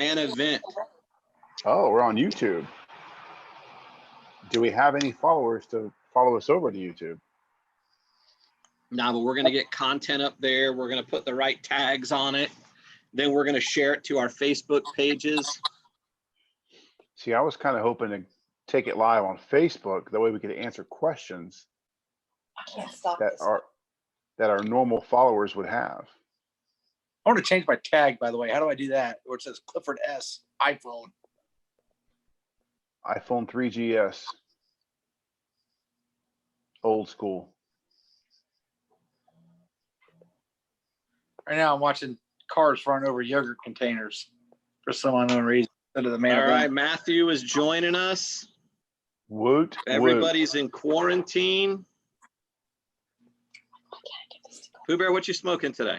an event. Oh, we're on YouTube. Do we have any followers to follow us over to YouTube? No, but we're going to get content up there. We're going to put the right tags on it. Then we're going to share it to our Facebook pages. See, I was kind of hoping to take it live on Facebook. That way we could answer questions I can't stop that this. our normal followers would have. I want to change my tag, by the way. How do I do that? Where it says Clifford S. iPhone. iPhone 3GS. Old school. Right now, I'm watching cars run over yogurt containers for some unknown reason. Instead of the man. All right, Matthew is joining us. Woot. Everybody's in quarantine. Pooh Bear, what you smoking today?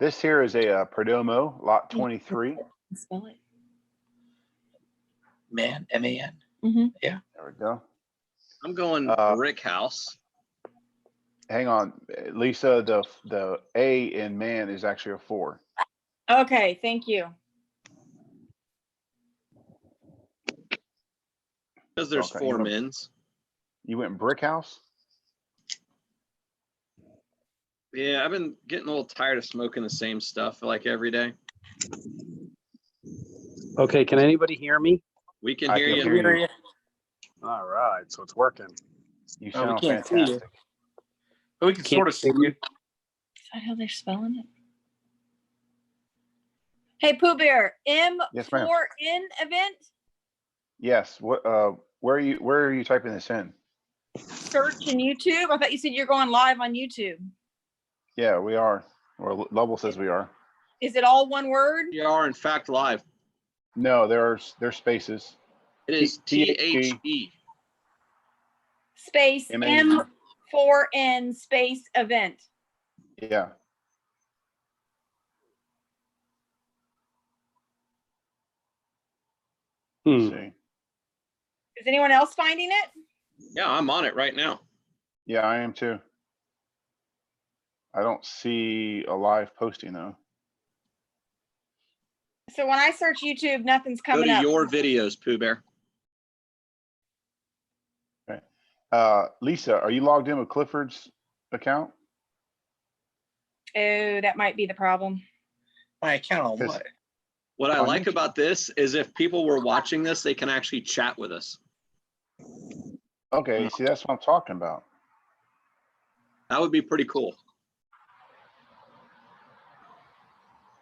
This here is a Perdomo, lot 23. Spell it. Man, M-A-N. Mm-hmm. Yeah. There we go. I'm going Brick House. Hang on, Lisa. The A in man is actually a 4. Okay, thank you. Because there's Okay, 4 men's. You went brick house? Yeah, I've been getting a little tired of smoking the same stuff like every day. Okay, can anybody hear me? We can I hear can you. hear you. All right, so it's working. You Oh, we sound can't see you. fantastic. But we can Can't sort of see see you. Is that how they're spelling it? Hey, Pooh Bear, Yes, ma'am. M4N event? Yes. What? Where are you typing this in? Search in YouTube. I thought you said you're going live on YouTube. Yeah, we are. Or Lovell says we are. Is it all one word? You are, in fact, live. No, there's spaces. It is T-H-E. THE. Space M-A-N. M4N space event. Yeah. Let's see. Is anyone else finding it? Yeah, I'm on it right now. Yeah, I am too. I don't see a live posting though. So when I search YouTube, nothing's Go coming to up. your videos, Pooh Bear. Lisa, are you logged in with Clifford's account? Oh, that might be the problem. My account on Yes. what? What I On like YouTube. about this is if people were watching this, they can actually chat with us. Okay, see, that's what I'm talking about. That would be pretty cool.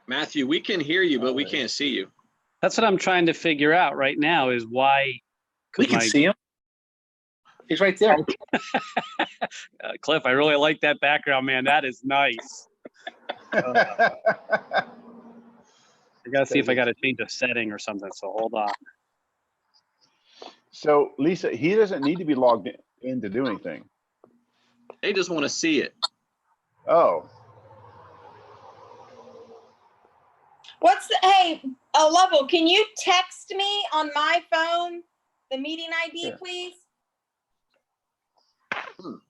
Matthew, we can hear you, but we can't see you. That's what I'm trying to figure out right now is why. We can see him. He's right there. Cliff, I really like that background, man. That is nice. I gotta see if I gotta change a setting or something. So hold on. So Lisa, he doesn't need to be logged in to do anything. They just want to see it. Oh, What's the, hey, Lovell, can you text me on my phone the meeting ID, Sure. please? let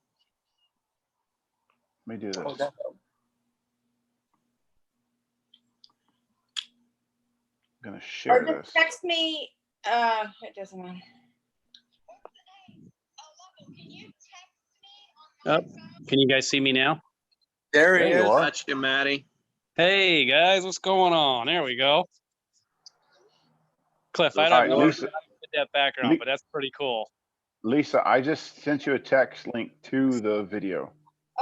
me do Oh, this. that- I'm gonna Or share just this. text me, it doesn't matter. Oh, can you guys see me now? There he There you is. are. Got you, Maddie. Hey guys, what's going on? There we go. Cliff, I All don't right, know Lisa, that background, but that's pretty cool. Lisa, I just sent you a text link to the video.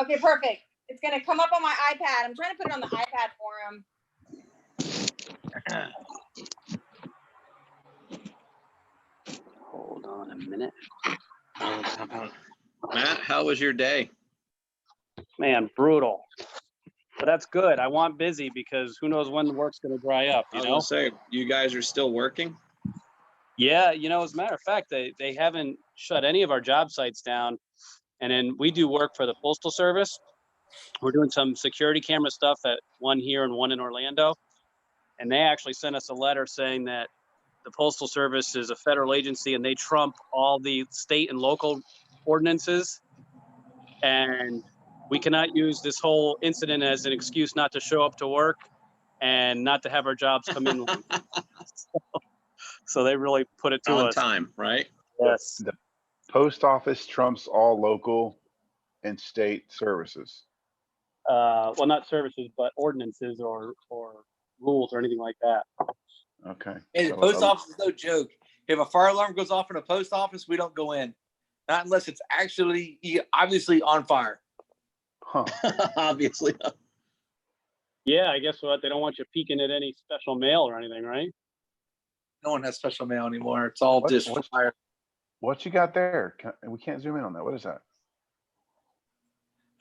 Okay, perfect. It's gonna come up on my iPad. I'm trying to put it on the iPad for him. Hold on a minute. Matt, how was your day? Man, brutal. But that's good. I want busy because who knows when the work's going to dry up, I you was know? gonna say, you guys are still working? Yeah, as a matter of fact, they haven't shut any of our job sites down. And then we do work for the Postal Service. We're doing some security camera stuff at one here and one in Orlando. And they actually sent us a letter saying that the Postal Service is a federal agency and they trump all the state and local ordinances. And we cannot use this whole incident as an excuse not to show up to work and not to have our jobs come in. So they really put it to On us. time, right? Yes. The post office trumps all local and state services. Well, not services, but ordinances or rules or anything like that. Okay. Hey, the So, post office is no joke. If a fire alarm goes off in a post office, we don't go in. Not unless it's actually obviously on fire. huh. Obviously. Yeah, I guess what they don't want you peeking at any special mail or anything, right? No one has special mail anymore. It's all What- just what's- fire. What you got there? We can't zoom in on that. What is that?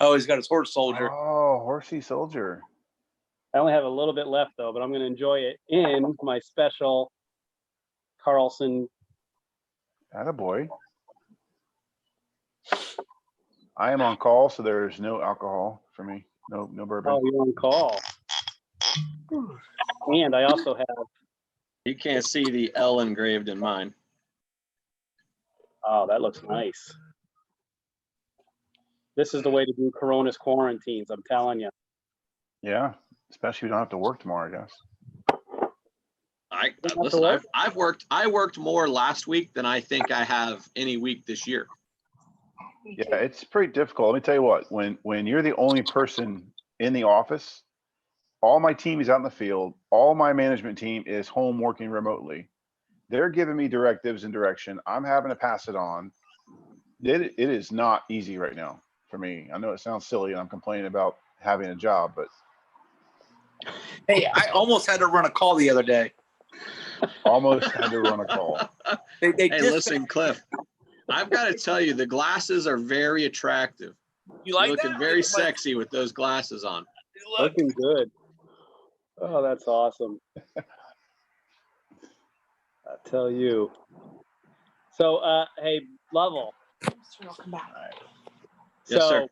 Oh, he's got his horse soldier. Oh, horsey soldier. I only have a little bit left though, but I'm going to enjoy it in my special Carlson. Attaboy. I am on call, so there's no alcohol for me. No bourbon. Oh, you're on call. And I also have. You can't see the L engraved in mine. Oh, that looks nice. This is the way to do Corona's quarantines. I'm telling you. Yeah, especially if you don't have to work tomorrow, I guess. Listen, I worked more last week than I think I have any week this year. Yeah, it's pretty difficult. Let me tell you what, when you're the only person in the office, all my team is out in the field, all my management team is home working remotely. They're giving me directives and direction. I'm having to pass it on. It is not easy right now for me. I know it sounds silly and I'm complaining about having a job, but Hey, I almost had to run a call the other day. almost had to run a call. They Hey, just listen, Cliff, I've got to tell you, the glasses are very attractive. you like You're looking that? very Like, sexy with those glasses on. look. Looking good. Oh, that's awesome. I tell you. So, hey, Lovell. I'll come back. Yes, sir.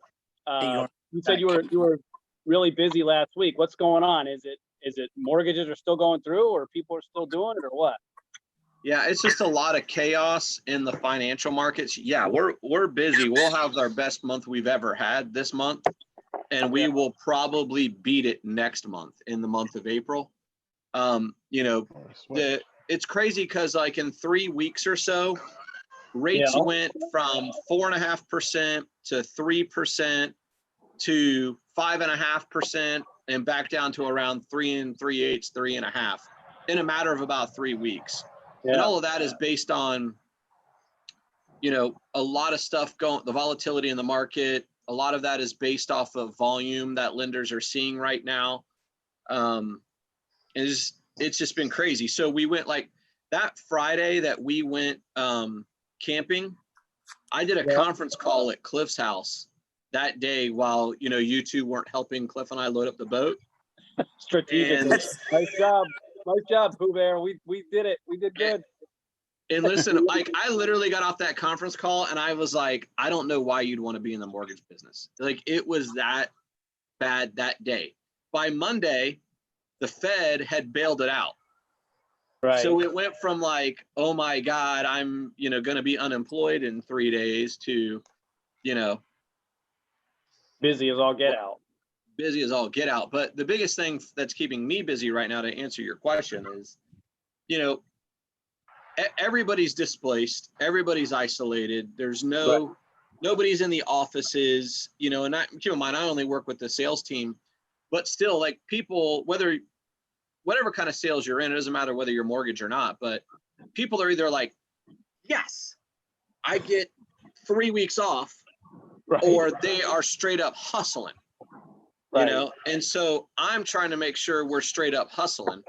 So, you said you were really busy last week. What's going on? Is it mortgages are still going through, or people are still doing it, or what? Yeah, it's just a lot of chaos in the financial markets. Yeah, we're busy. We'll have our best month we've ever had this month, and we will probably beat it next month in the month of April. It's crazy because like in 3 weeks or so, rates Yeah. went from 4.5% to 3% to 5.5% and back down to around 3 3/8, 3.5 in a matter of about 3 weeks. And Yeah. all of that is based on, a lot of stuff going, the volatility in the market. A lot of that is based off of volume that lenders are seeing right now. It's just been crazy. So we went like that Friday that we went camping. I did a conference call at Cliff's house that day while, you two weren't helping Cliff and I load up the boat. Strategic. And- Nice job, Pooh Bear. We did it. We did good. And listen, like I literally got off that conference call and I was like, I don't know why you'd want to be in the mortgage business. Like it was that bad that day. By Monday, the Fed had bailed it out. Right. So it went from like, oh my God, I'm, going to be unemployed in 3 days to, Busy as all get out. busy as all get out. But the biggest thing that's keeping me busy right now, to answer your question, is, everybody's displaced, everybody's isolated. There's nobody's in the offices, and keep in mind, I only work with the sales team, but still like people, whatever kind of sales you're in, it doesn't matter whether you're mortgage or not, but people are either like, yes, I get 3 weeks off, Right. or they are straight up hustling, And so I'm trying to make sure we're straight up hustling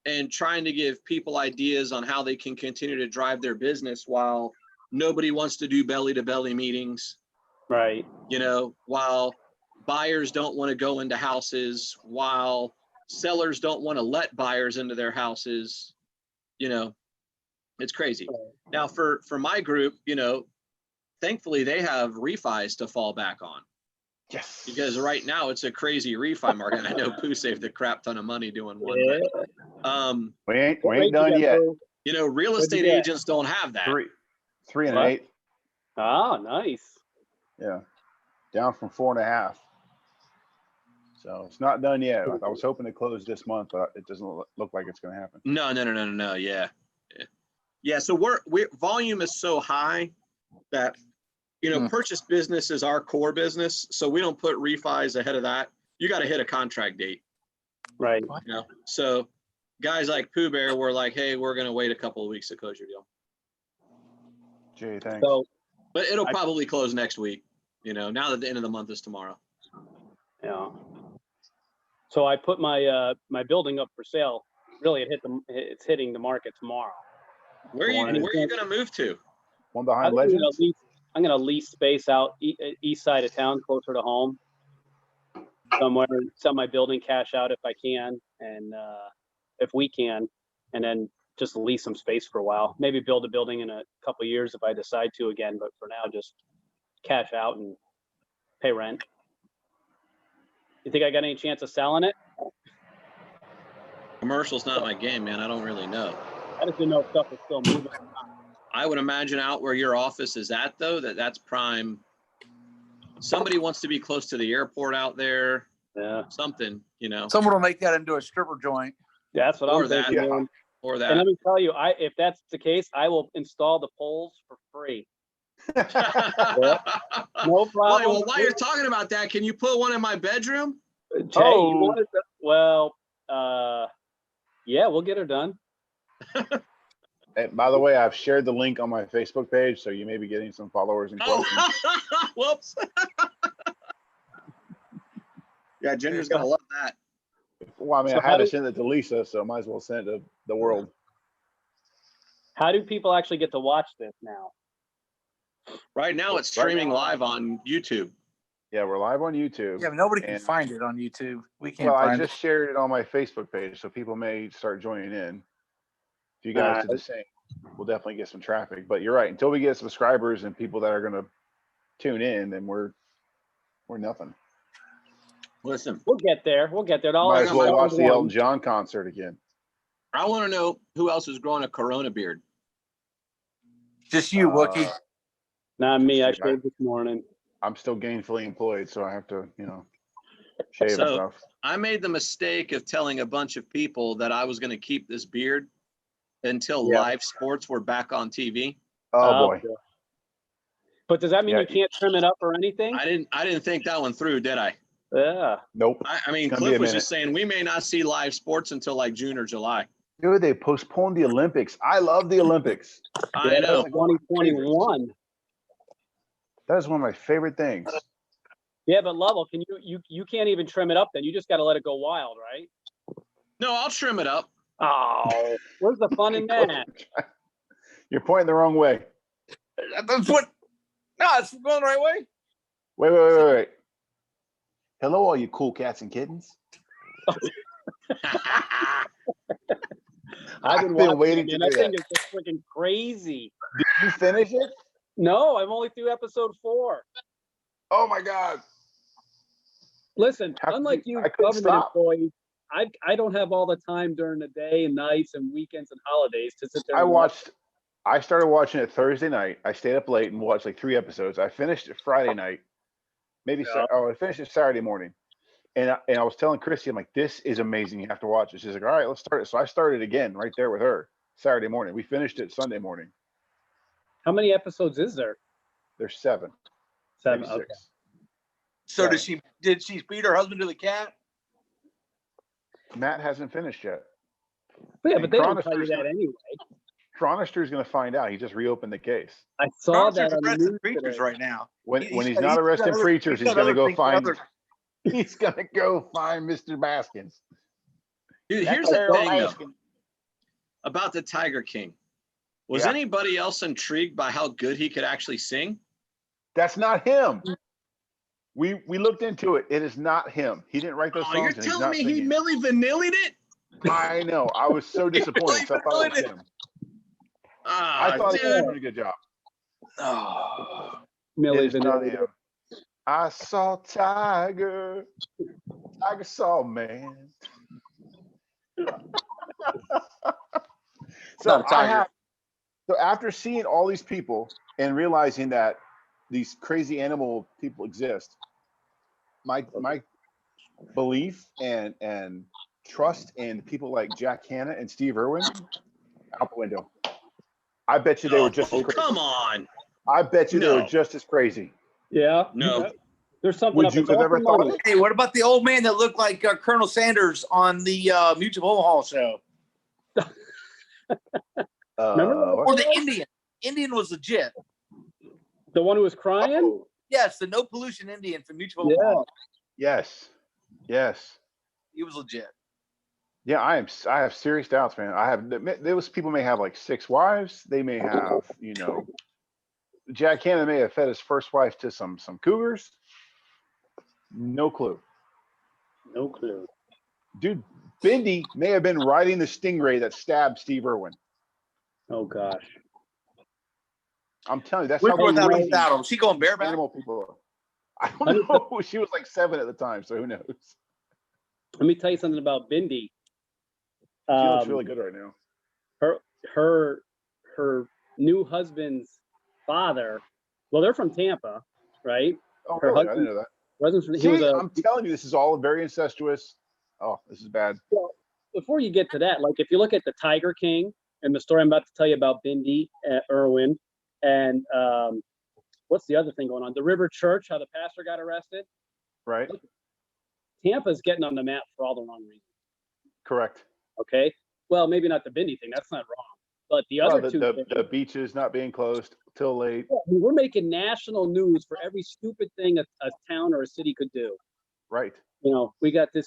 and trying to give people ideas on how they can continue to drive their business while nobody wants to do belly to belly meetings, Right. While buyers don't want to go into houses, while sellers don't want to let buyers into their houses, it's crazy. Now for my group, thankfully they have refis to fall back on. Yes. Because right now it's a crazy refi market. I know Pooh saved a crap ton of money doing one. Yeah. But, We ain't done yet. real estate agents don't have that. 3 and What? 8. Oh, nice. Yeah. Down from 4.5. So it's not done yet. I was hoping to close this month, but it doesn't look like it's going to happen. No. Yeah. Yeah, so we're volume is so high that, you know, purchase business is our core business. So we don't put refis ahead of that. You got to hit a contract date. Right. You know, so guys like Pooh Bear were like, hey, we're going to wait a couple of weeks to close your deal. Jay, thanks. So, But it'll probably close next week, you know, now that the end of the month is tomorrow. yeah. So I put my my building up for sale. Really, it's hitting the market tomorrow. Where are you going to move to? One behind Legends. I'm gonna lease space out east side of town, closer to home. Somewhere, sell my building, cash out if I can, and if we can, and then just lease some space for a while. Maybe build a building in a couple of years if I decide to again. But for now, just cash out and pay rent. You think I got any chance of selling it? Commercial's not my game, man. I don't really know. I just didn't know if stuff was still moving. I would imagine out where your office is at, though, that's prime. Somebody wants to be close to the airport out there. Yeah. Something, you know. Someone will make that into a stripper joint. Yeah, that's what Or I'm that, thinking. yeah. Man. Or And that. let me tell you, if that's the case, I will install the poles for free. No problem. Well, while you're talking about that, can you put one in my bedroom? Jay, you wanted to, well, yeah, we'll get her done. And by the way, I've shared the link on my Facebook page, so you may be getting some followers and questions. Oh, whoops. Yeah, Ginger's gonna love that. Well, I mean, So I how had to do- send it to Lisa, so I might as well send it to the world. How do people actually get to watch this now? Right now, it's Right streaming now- live on YouTube. Yeah, we're live on YouTube. Yeah, but nobody can And- find it on YouTube. We can't Well, I find just shared it on my Facebook page, so people may start joining in. If you guys do the same, we'll definitely get some traffic. But you're right. Until we get subscribers and people that are going to tune in, then we're nothing. Listen, We'll get there. We'll get there. Might as well watch the Elton one. John concert again. I want to know who else is growing a Corona beard. it. Just you, Wookie. Not me. I Shoot, I- shaved this morning. I'm still gainfully employed, so I have to, shave So- and stuff. I made the mistake of telling a bunch of people that I was going to keep this beard until Yeah. live sports were back on TV. Oh boy. God. But does that mean Yeah. you can't trim it up or anything? I didn't think that one through, did I? Yeah. Nope. I mean, It's gonna be Cliff a was minute. just saying we may not see live sports until like June or July. Dude, they postponed the Olympics. I love the Olympics. I know. 2021. That is one of my favorite things. Yeah, but Lovell, can you can't even trim it up then. You just got to let it go wild, right? No, I'll trim it up. Oh, where's the fun in that? You're pointing the wrong way. That's what. No, it's going the right way. Wait. Hello, all you cool cats and kittens. I've been waiting watching to it, do man. That thing that. is just freaking crazy. Did you finish it? No, I'm only through episode 4. Oh my God. Listen, How could unlike you- you I couldn't government stop. employees, I don't have all the time during the day and nights and weekends and holidays to sit there. and I started watching it Thursday night. I stayed up late and watched like 3 episodes. I finished it Friday night. Yeah. I finished it Saturday morning. And I was telling Christy, I'm like, this is amazing. You have to watch it. She's like, all right, let's start it. So I started again right there with her Saturday morning. We finished it Sunday morning. How many episodes is there? There's 7. 7. maybe Okay. 6. So Yeah. did she feed her husband to the cat? Matt hasn't finished yet. But yeah, And but they don't tell you Chronister's that anyway. Cronister's going to find out. He just reopened the case. I saw Cronister's that on the arresting news preachers today. right now. When He's he's got- not he's got arresting other- preachers, he's he's got going to other go things- find. other- He's going to go find Mr. Baskins. Dude, That's here's the Carol thing though, Baskin. about the Tiger King. Was Yeah. anybody else intrigued by how good he could actually sing? That's not him. We looked into it. It is not him. He didn't write those Oh, songs. you're and he's telling not me he singing. Milli Vanilli'd it? I know. I was so disappointed. 'Cause I thought it was him. I thought he Dude. did a pretty good job. Oh. It Millie is not Vanilli. him. I saw Tiger. Tiger saw man. Not a tiger. So after seeing all these people and realizing that these crazy animal people exist, my belief and trust in people like Jack Hanna and Steve Irwin out the window. I bet you they were just as Oh, crazy. come on. I bet you they were No. just as crazy. Yeah. No. There's something Would up. you It's have all ever for thought money. of it? Hey, what about the old man that looked like Colonel Sanders on the Mutual Hall show? Remember that? Or the Indian? Indian was legit. The one who was crying? Yes, the no pollution Indian from Mutual Yeah. Hall. Yes. Yes. He was legit. Yeah, I have serious doubts, man. Those people may have like 6 wives. They may have, Jack Cannon may have fed his first wife to some cougars. No clue. No clue. Dude, Bindi may have been riding the stingray that stabbed Steve Irwin. Oh gosh. I'm telling you, that's With how or without a crazy saddle. She going bareback? animal people are. I don't know. She was like 7 at the time, so who knows? Let me tell you something about Bindi. She looks really good right now. Her new husband's father. Well, they're from Tampa, right? Oh, Her really? I husband- didn't know that. Wasn't from, he See, was a. I'm telling you, this is all very incestuous. Oh, this is bad. Well, before you get to that, like if you look at the Tiger King and the story I'm about to tell you about Bindi Irwin, and what's the other thing going on? The River Church, how the pastor got arrested. Right? Tampa's getting on the map for all the wrong reasons. Correct. Okay. Well, maybe not the Bindi thing. That's not wrong. But the other two things, the beaches not being closed till late. I mean, we're making national news for every stupid thing a town or a city could do. Right. We got this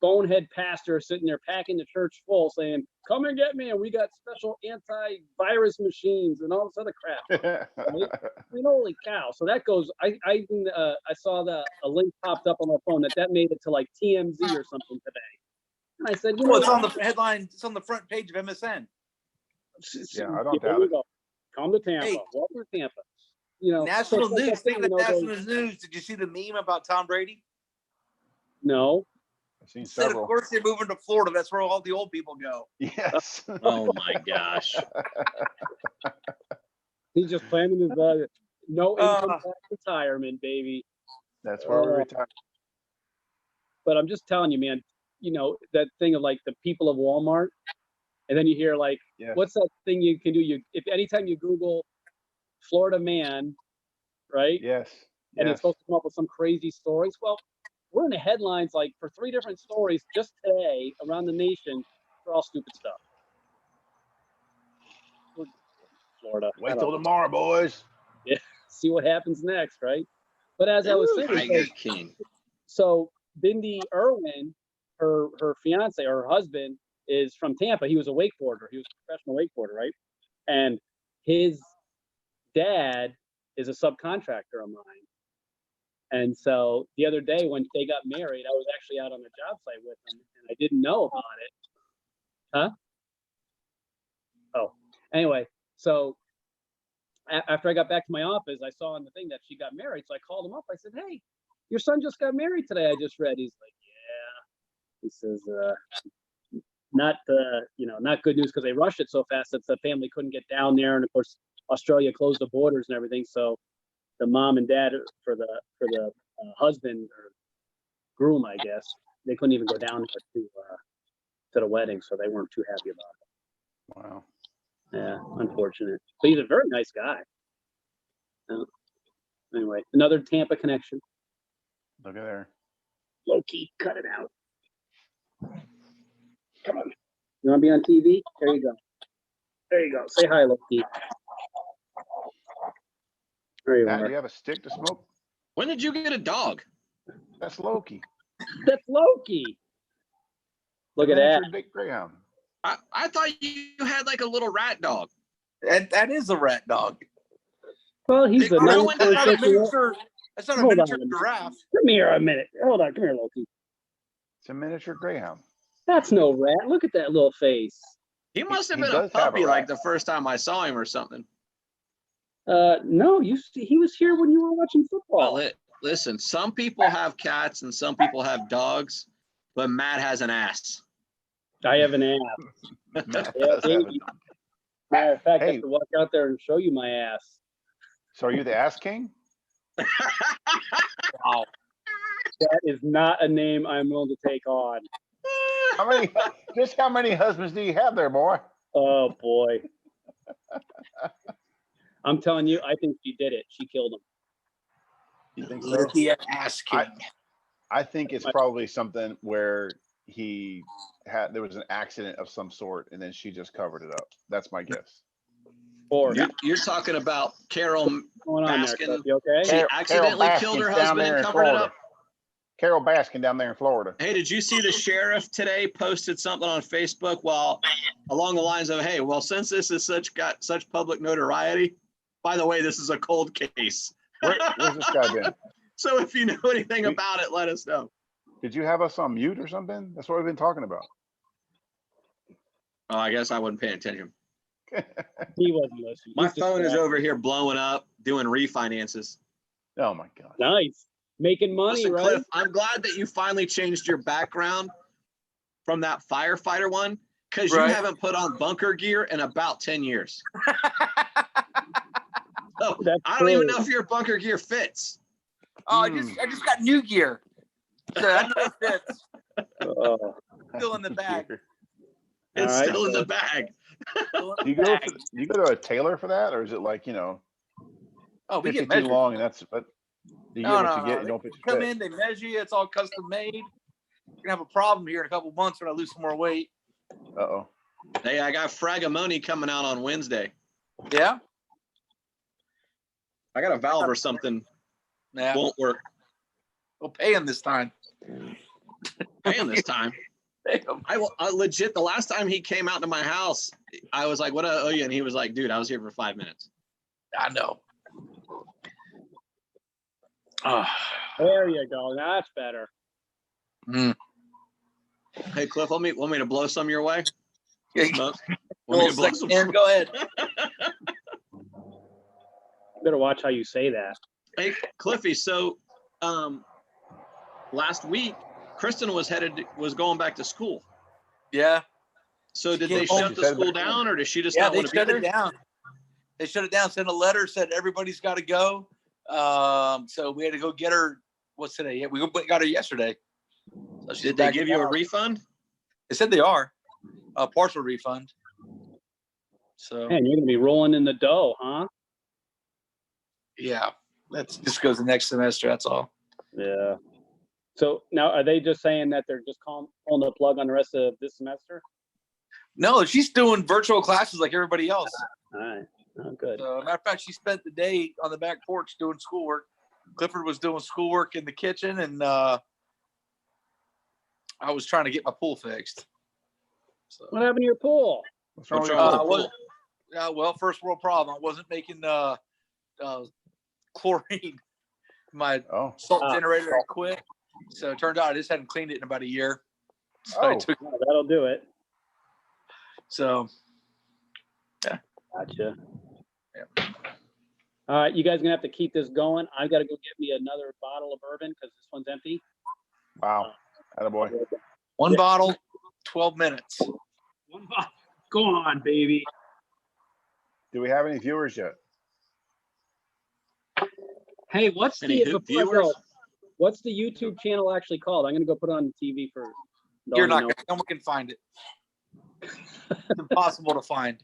bonehead pastor sitting there packing the church full saying, come and get me. And we got special antivirus machines and all this other crap. I mean, holy cow. So that goes, I saw a link popped up on my phone that made it to like TMZ or something today. And I said, Well, it's on the headline. It's on the front page of MSN. Yeah, I don't doubt we it. go. Come to Tampa. Hey. Welcome to Tampa. National so it's like news. that thing, Speaking of national news, did you see the meme about Tom Brady? No. I've seen Said, of several. course, they're moving to Florida. That's where all the old people go. Yes. Oh my gosh. He's just planning his no income Uh. tax retirement, baby. That's where we retire. But I'm just telling you, man, that thing of like the people of Walmart, and then you hear like, Yes. what's that thing you can do? If anytime you Google Florida man, right? Yes. And Yes. it's supposed to come up with some crazy stories. Well, we're in the headlines like for 3 different stories just today around the nation for all stupid stuff. Florida. I Wait don't till know. tomorrow, boys. See what happens next, right? But as I was saying, Tiger King. so Bindi Irwin, her fiance or her husband is from Tampa. He was a wakeboarder. He was a professional wakeboarder, right? And his dad is a subcontractor of mine. And so the other day when they got married, I was actually out on the job site with them, and I didn't know about it. Huh? Oh, anyway, so after I got back to my office, I saw on the thing that she got married. So I called him up. I said, hey, your son just got married today. I just read. He's like, yeah. He says, not good news because they rushed it so fast that the family couldn't get down there. And of course, Australia closed the borders and everything. So the mom and dad for the husband or groom, I guess, they couldn't even go down to the wedding. So they weren't too happy about it. Wow. Yeah, unfortunate. But he's a very nice guy. Anyway, another Tampa connection. Look at there. Low-key, cut it out. Come on. You want to be on TV? There you go. There you go. Say hi, Loki. There you Matt, do are. you have a stick to smoke? When did you get a dog? That's Loki. That's Loki. Look at that. Miniature Big Greyhound. I thought you had like a little rat dog. That is a rat dog. Well, he's a Hey, Carl, nice that's That's not a person. miniature. That's not a Hold on miniature a minute. giraffe. Come here a minute. Hold on. Come here, Loki. It's a miniature Greyhound. That's no rat. Look at that little face. He must have He been a does have a puppy like rat. the first time I saw him or something. No, he was here when you were watching football. Well, listen, some people have cats and some people have dogs, but Matt has an ass. I have an ass. Matt Yeah, does have a baby. dog. Matter of fact, I Hey. have to walk out there and show you my ass. So are you the Ass King? Wow. That is not a name I'm willing to take on. How many husbands do you have there, boy? Oh boy. I'm telling you, I think she did it. She killed him. You think so? Lydia asking. I think it's probably something where there was an accident of some sort, and then she just covered it up. That's my guess. Or You're talking about Carol what's going on there? Baskin. Cliff? You okay? She accidentally Carol killed her Baskin's down husband there and in covered it Florida. up. Carol Baskin down there in Florida. Hey, did you see the sheriff today posted something on Facebook? Well, along the lines of, hey, well, since this is got such public notoriety, by the way, this is a cold case. Where's this guy been? So if you know anything about it, let us know. Did you have us on mute or something? That's what we've been talking about. Oh, I guess I wasn't paying attention. He wasn't listening. My He's phone is distracted. over here blowing up, doing refinances. Oh my God. Nice. Making money, Listen, right? Cliff, I'm glad that you finally changed your background from that firefighter one, because you Right. haven't put on bunker gear in about 10 years. So That's I don't even true. know if your bunker gear fits. Oh, I just got new gear. So that fits. Oh, Still in the bag. It's All right. still in the bag. Still in Do you the go bag. you go to a tailor for that, or is it like, Oh, we 52 get measured. long and that's but you get No, what no, you get, no. you They don't fit your come fit. in, they measure you. It's all custom made. You're gonna have a problem here in a couple months when I lose some more weight. Uh-oh. Hey, I got Fragamoni coming out on Wednesday. Yeah. I got a valve or something. Yeah. Won't work. We'll pay him this time. Paying this time. Pay him. I legit, the last time he came out to my house, I was like, what do I owe you? And he was like, dude, I was here for 5 minutes. I know. there you go. That's better. Mm. Hey, Cliff, want me to blow some your way? Yeah. Smoke? Go Want me to blow some? ahead. You better watch how you say that. Hey, Cliffy, so last week, Kristen was going back to school. Yeah. So did came they home. shut She the said school back down, or does she just Yeah, not they want to shut be it there? down. They shut it down, sent a letter, said everybody's got to go. So we had to go get her. What's today? Yeah, we got her yesterday. So she's Did they back give in you a town. refund? They said they are a partial refund. So Man, you're gonna be rolling in the dough, huh? yeah, that's just goes the next semester. That's all. Yeah. So now, are they just saying that they're just pulling the plug on the rest of this semester? No, she's doing virtual classes like everybody else. All right. Oh, good. So, matter of fact, she spent the day on the back porch doing schoolwork. Clifford was doing schoolwork in the kitchen, and I was trying to get my pool fixed. So, What happened to your pool? What's wrong with What's your wrong pool? with the pool? well, first world problem. I wasn't making chlorine. My Oh. salt generator had quit, so it turned out I just hadn't cleaned it in about a year. So I Oh. took, Oh, that'll do it. so Gotcha. Yeah. All right, you guys gonna have to keep this going. I've got to go get me another bottle of bourbon because this one's empty. Wow. Attaboy. one Yeah. bottle, 12 minutes. One bottle. Go on, baby. Do we have any viewers yet? Hey, what's Any the viewers? before I go, what's the YouTube channel actually called? I'm gonna go put it on the TV for. You're not gonna. No one can find it. It's impossible to find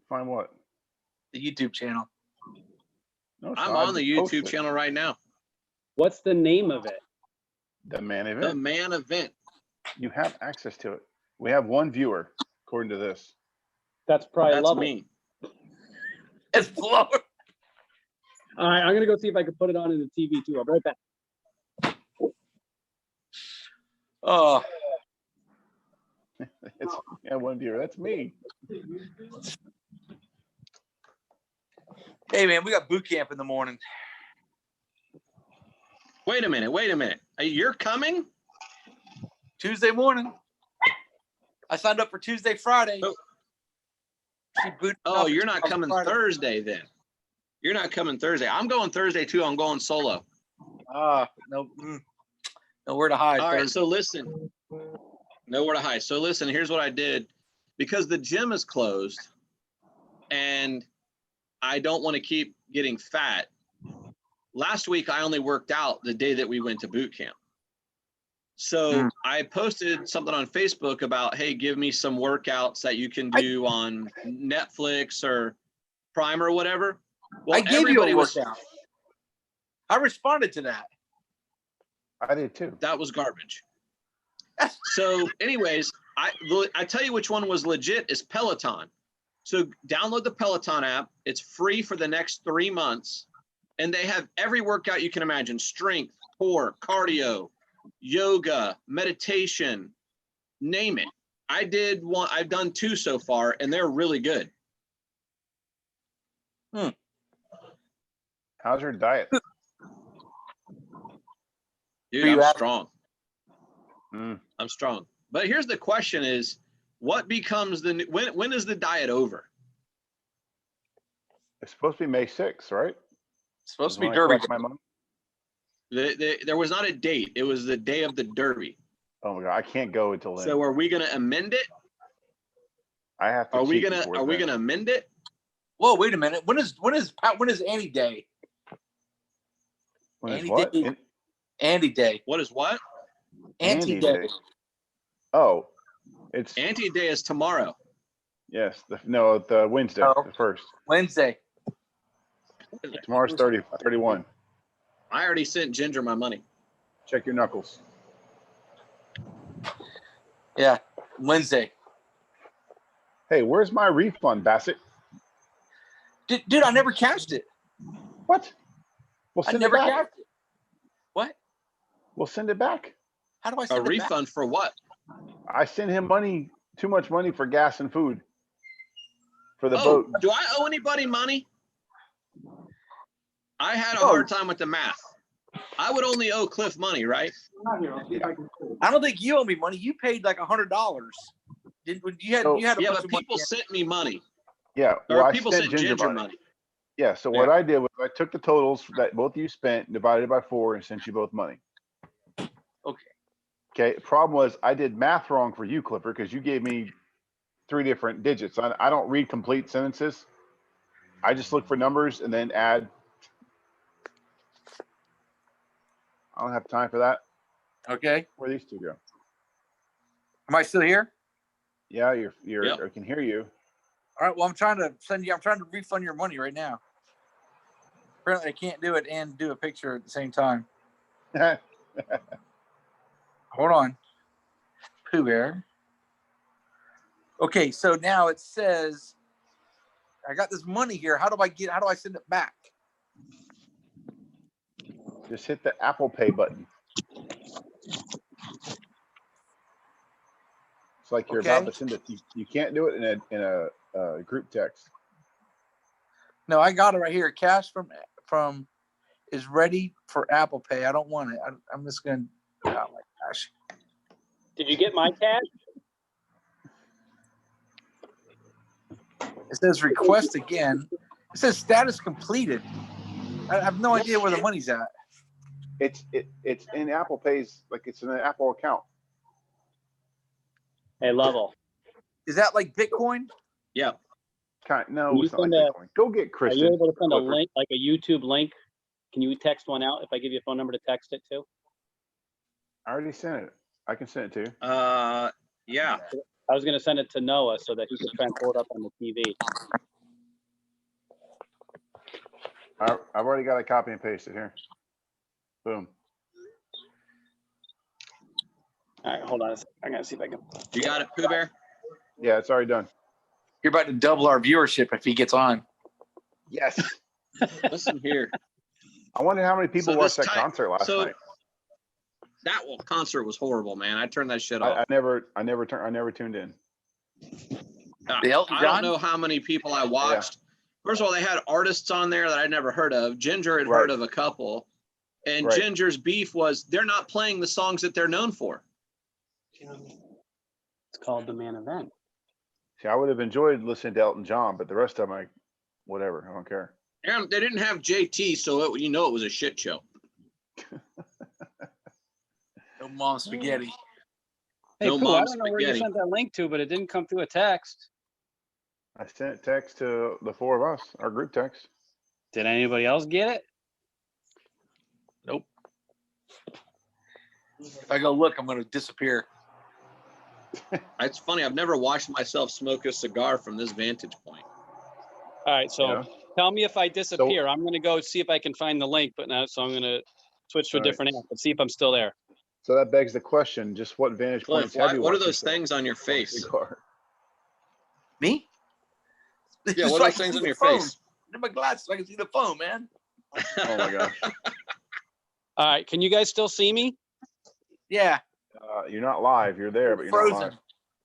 Find what? the YouTube channel. No, it's I'm not. I on the just posted YouTube it. channel right now. What's the name of it? The Man The Event. Man Event. You have access to it. We have one viewer, according to this. That's probably That's Lovell. me. It's blown. All right, I'm gonna go see if I can put it on in the TV too. I'll be right back. Oh, Yeah, one viewer. That's me. hey man, we got boot camp in the morning. Wait a minute. You're coming? Tuesday morning. I signed up for Tuesday, Friday. Oh. She booted Oh, up you're on not coming Friday. Thursday then. You're not coming Thursday. I'm going Thursday too. I'm going solo. No, nowhere to hide. All right, Thursday. so listen. Nowhere to hide. So listen, here's what I did. Because the gym is closed and I don't want to keep getting fat. Last week, I only worked out the day that we went to boot camp. So I posted something on Facebook about, hey, give me some workouts that you can do on Netflix or Prime or whatever. Well, I gave you a everybody workout. I responded to that. I did too. That was garbage. So anyways, I tell you which one was legit is Peloton. So download the Peloton app. It's free for the next 3 months. And they have every workout you can imagine: strength, core, cardio, yoga, meditation, name it. I've done 2 so far, and they're really good. How's your diet? Dude, I'm strong. I'm strong. But here's the question is, what becomes when is the diet over? It's supposed to be May 6th, right? It's supposed to be When I Derby. collect my money. There was not a date. It was the day of the Derby. Oh my God, I can't go until then. So are we going to amend it? I have to. Are we cheat going before then. to amend it? Whoa, wait a minute. When is Andy Day? When is Andy what? Day. Andy Day. What is what? Anti Day. Oh, it's Anti Day is tomorrow. yes. The Wednesday, Oh. the first. Wednesday. Tomorrow's 31. I already sent Ginger my money. Check your knuckles. Yeah, Wednesday. Hey, where's my refund, Bassett? Dude, I never cashed it. What? We'll I send never it back. cashed it. What? We'll send it back. How do I A send it back? refund for what? I sent him money, too much money for gas and food for the Oh, boat. do I owe anybody money? I had a Oh. hard time with the math. I would only owe Cliff money, right? I don't think you owe me money. You paid like $100. You had So- a Yeah, bunch but of money. people sent me money. Yeah, Or well, I people sent sent Ginger money. Yeah, so what I did was I took the totals that both of you spent, divided by 4, and sent you both money. Okay. Okay, problem was I did math wrong for you, Clipper, because you gave me 3 different digits. I don't read complete sentences. I just look for numbers and then add. I don't have time for that. Okay. Where these two go? Am I still here? Yeah, Yep. I can hear you. All right. Well, I'm trying to refund your money right now. Apparently I can't do it and do a picture at the same time. Hold on. Pooh Bear. Okay, so now it says I got this money here. How do I send it back? Just hit the Apple Pay button. It's like you're about Okay. to send it. You can't do it in a group text. No, I got it right here. Cash from is ready for Apple Pay. I don't want it. I'm just gonna. Oh my gosh. Did you get my cash? It says request again. It says status completed. I have no idea where the money's at. It's in Apple Pay's, like it's in an Apple account. Hey, Level. Is that like Bitcoin? Yeah. No, Can you it's not like send Bitcoin. Go get Are Kristen. you able to send a Clipper. link, like a YouTube link? Can you text one out if I give you a phone number to text it to? I already sent it. I can send it to you. Yeah. I was going to send it to Noah so that he could try and pull it up on the TV. I've already got a copy and pasted here. Boom. All right, hold on a second. I'm going to see if I can. You got it, Pooh Bear? Yeah, it's already done. You're about to double our viewership if he gets on. Yes. Listen here. I wonder how many people So watched this that time- concert last so- night. That concert was horrible, man. I turned that shit I off. never tuned in. The Elton I John? don't know how many people I watched. First of all, they had artists on there that I'd never heard of. Ginger had heard Right. of a couple. And Right. Ginger's beef was they're not playing the songs that they're known for. It's called The Man Event. See, I would have enjoyed listening to Elton John, but the rest of them, whatever. I don't care. And they didn't have JT, so it was a shit show. No mom spaghetti. Hey, No Pooh, I mom don't know where you spaghetti. sent that link to, but it didn't come through a text. I sent text to the 4 of us, our group text. Did anybody else get it? Nope. If I go look, I'm going to disappear. It's funny. I've never watched myself smoke a cigar from this vantage point. All right, so Yeah. tell me if I disappear. I'm gonna go see if I can find the link, but now so I'm gonna switch to a All right. different app and see if I'm still there. So that begs the question: just what vantage Cliff, points have you what are watched those yourself things on your on a face? cigar? Me? Yeah, Just what so are I those can things see on the your phone. face? In my glasses, so I can see the phone, man. Oh my gosh. All right, can you guys still see me? Yeah. You're not live. You're there, but you're Frozen. not live.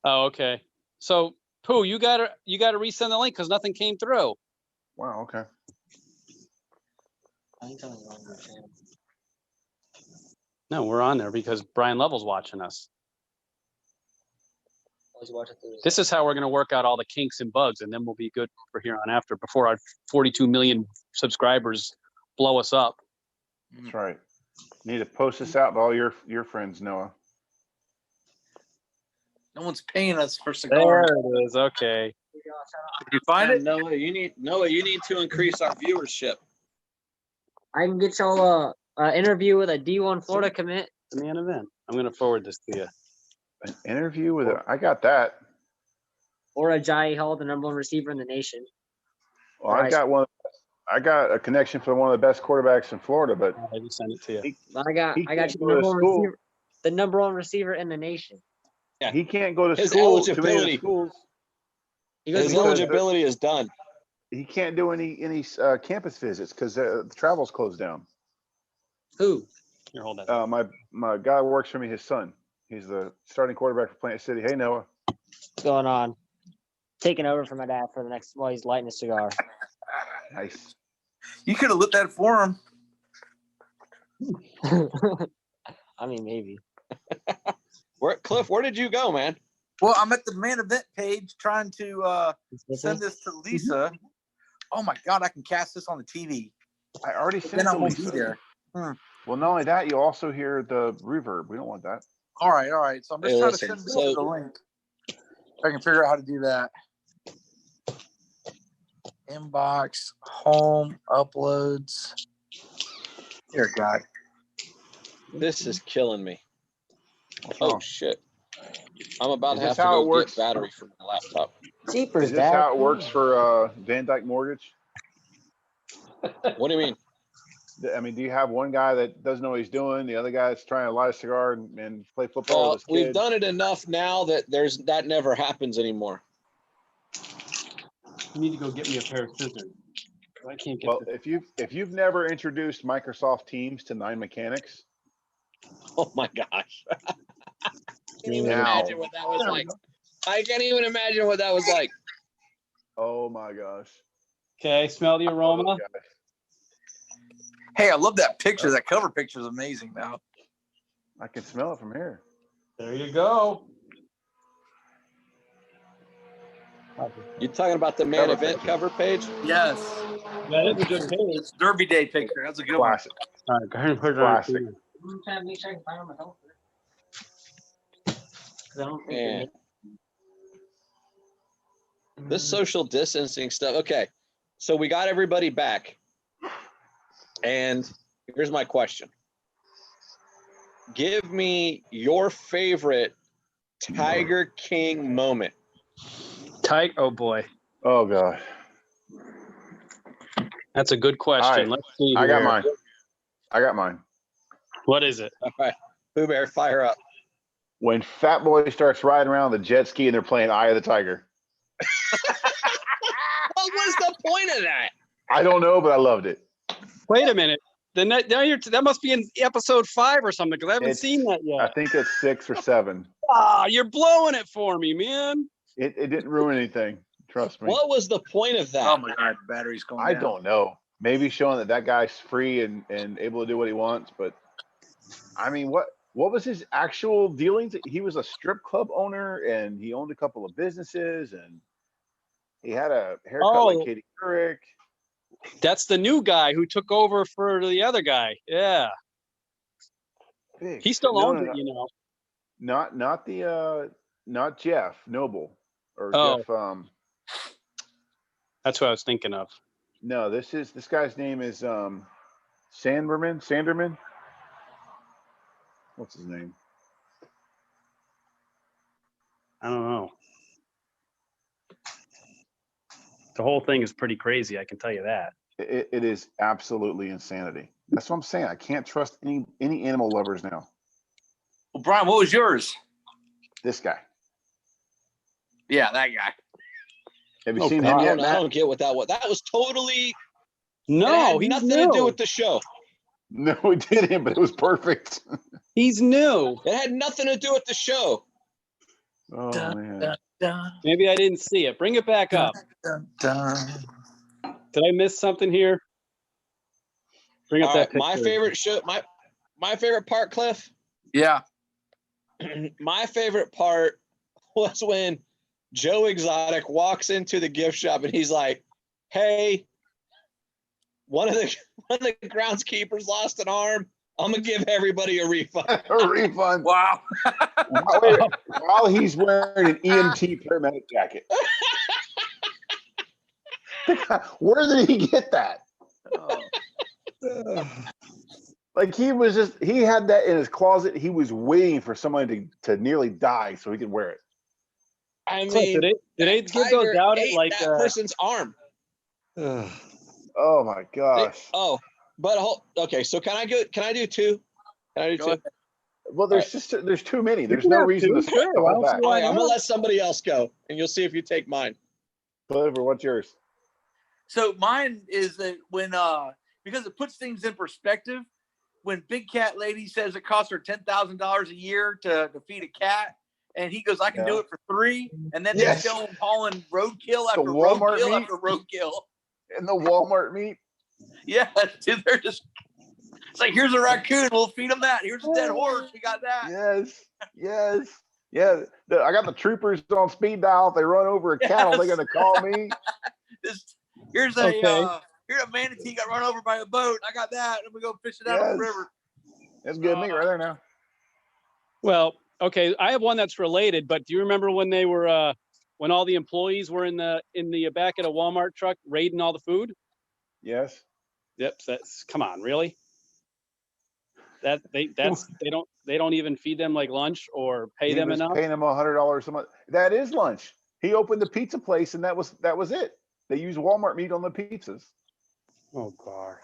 Oh, okay. So, Pooh, you gotta resend the link because nothing came through. Wow. Okay. No, we're on there because Brian Lovell's watching us. This is how we're going to work out all the kinks and bugs, and then we'll be good for here on after before our 42 million subscribers blow us up. That's right. You need to post this out to all your friends, Noah. No one's paying us for There cigars. it is. Okay. Did you find it? Noah, you need to increase our viewership. I can get y'all a interview with a D1 Florida commit. The man event. I'm going to forward this to you. An interview with I got that. Or a Jai Hall, the #1 receiver in the nation. Well, I got one. I got a connection for one of the best quarterbacks in Florida, but I just sent it to you. I got he you can't the go to #1 school. receiver, the #1 receiver in the nation. Yeah. He can't go to His school. Too many of the eligibility. schools. He goes His to Florida. eligibility is done. He can't do any campus visits because the travel's closed down. Who? Here, hold that. My guy who works for me, his son. He's the starting quarterback for Plant City. Hey, Noah. What's going on? Taking over for my dad for the next while he's lighting a cigar. Nice. You could have lit that for him. I mean, maybe. Cliff, where did you go, man? Well, I'm at the man event page trying to send this to Lisa. Oh my God, I can cast this on the TV. I already But sent then it I to won't be Lisa. there. Well, not only that, you also hear the reverb. We don't want that. All right. So I'm just Hey, trying listen, to send this to the link. If I can figure out how to do that. Inbox, home, uploads. Dear God. This is killing me. What's Oh wrong? shit! I'm about Is to this have to how go it works? get battery for my laptop. Jeepers, Is this Dad. how it works for Van Dyke Mortgage? What do you mean? I mean, do you have one guy that doesn't know what he's doing, the other guy's trying to light a cigar and play football Well, with his we've kid? done it enough now that that never happens anymore. You need to go get me a pair of scissors. I can't get Well, this. if you've never introduced Microsoft Teams to 9 Mechanics, Oh my gosh! I can't even Now. imagine what that was like. I can't even imagine what that was like. oh my gosh. Okay, smell the aroma. Oh, gosh. Hey, I love that picture. That cover picture is amazing now. I can smell it from here. There you go. You talking about the man Cover event picture. cover page? Yes. That is a good page. It's Derby Day picture. That's a good one. Classic. All right, go ahead and put it on. Classic. I'm trying to make sure I can find my phone. 'Cause I don't think Man, they this social distancing stuff. Okay, so we got everybody back, and here's my question: give me your favorite Tiger King moment. Tight. Oh boy, Oh god. that's a good question. All right. Let's see I got here. mine. I got mine. What is it? All right, Pooh Bear, fire up. When Fat Boy starts riding around the jet ski and they're playing Eye of the Tiger. What was the point of that? I don't know, but I loved it. Wait a minute. Now that must be in episode 5 or something because I haven't seen that I yet. think it's 6 or 7. Ah, you're blowing it for me, man. It didn't ruin anything. Trust me. What was the point of that? Oh my God, battery's going I down. don't know. Maybe showing that guy's free and able to do what he wants, but I mean, what was his actual dealings? He was a strip club owner and he owned a couple of businesses and he had a haircut like Katie Couric. That's the new guy who took over for the other guy. Yeah, Big. he still No, owns no, it, no. you know. Not Jeff Noble or Oh. Jeff. That's what I was thinking of. No, this guy's name is Sanderman. What's his name? I don't know. The whole thing is pretty crazy. I can tell you that. It is absolutely insanity. That's what I'm saying. I can't trust any animal lovers now. Well, Brian, what was yours? This guy. Yeah, that guy. Have you Oh, seen God. him I yet, don't, I Matt? don't get what that was. That was totally it No, had he's nothing new. to do with the show. No, he didn't, but it was perfect. He's new. It had nothing to do with the show. Oh Dun, man. dun, dun, Maybe I didn't see it. Bring it back up. dun, dun. Did I miss something here? Bring up All that right, picture. my favorite show, my favorite part, Cliff. Yeah. My favorite part was when Joe Exotic walks into the gift shop and he's like, "Hey, one of the groundskeepers lost an arm. I'm gonna give everybody a refund." A refund. Wow. While he's wearing an EMT paramedic jacket. Where did he get that? Like he had that in his closet. He was waiting for somebody to nearly die so he could wear it. I Cliff, mean, did they that give those tiger out at ate like? that person's arm. Oh my gosh. Okay. So can I do two? Can I do Go two? ahead. Well, there's too many. There's can no have reason two, to sure. Why hold don't back. you- All right, I'm gonna let somebody else go, and you'll see if you take mine. Clover, what's yours? So mine is that when because it puts things in perspective. When Big Cat Lady says it costs her $10,000 a year to feed a cat, and he goes, "I can do it for $3," and then Yes. they show him hauling roadkill after Walmart roadkill meat? after roadkill. And the Walmart meat. Yeah, dude, they're just. It's like, here's a raccoon, we'll feed him that. Here's a dead horse, we got that. Yes. Yeah. I got the troopers on speed dial. If they run over a cattle, they're gonna call me. Here's a manatee got run over by a boat. I got that, and we go fish it out on the river. That's good meat right there now. Well, okay. I have one that's related, but do you remember when they were when all the employees were in the back of a Walmart truck raiding all the food? Yes. Yep. Come on, really? They don't even feed them like lunch or pay them enough. Paying them $100 a month. That is lunch. He opened the pizza place, and that was it. They use Walmart meat on the pizzas. Oh God.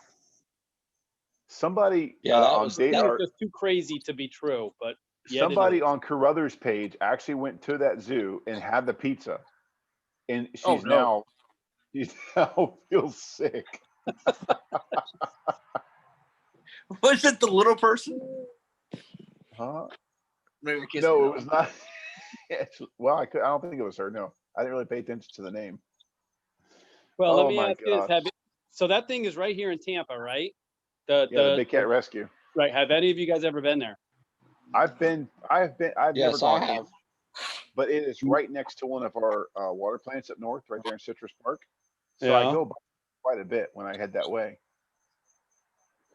Somebody Yeah, that was just too crazy to be true. But somebody on Carruthers' page actually went to that zoo and had the pizza, and she's now feels sick. Was it the little person? Huh? Maybe I can't No, say it was not. Well, I don't think it was her. No, I didn't really pay attention to the name. Well, Oh let me my ask you gosh. this: so that thing is right here in Tampa, right? The Big Cat Rescue. Right. Have any of you guys ever been there? I've never Yes, gone I in, have. but it is right next to one of our water plants up north, right there in Citrus Park. So Yeah. I go by quite a bit when I head that way.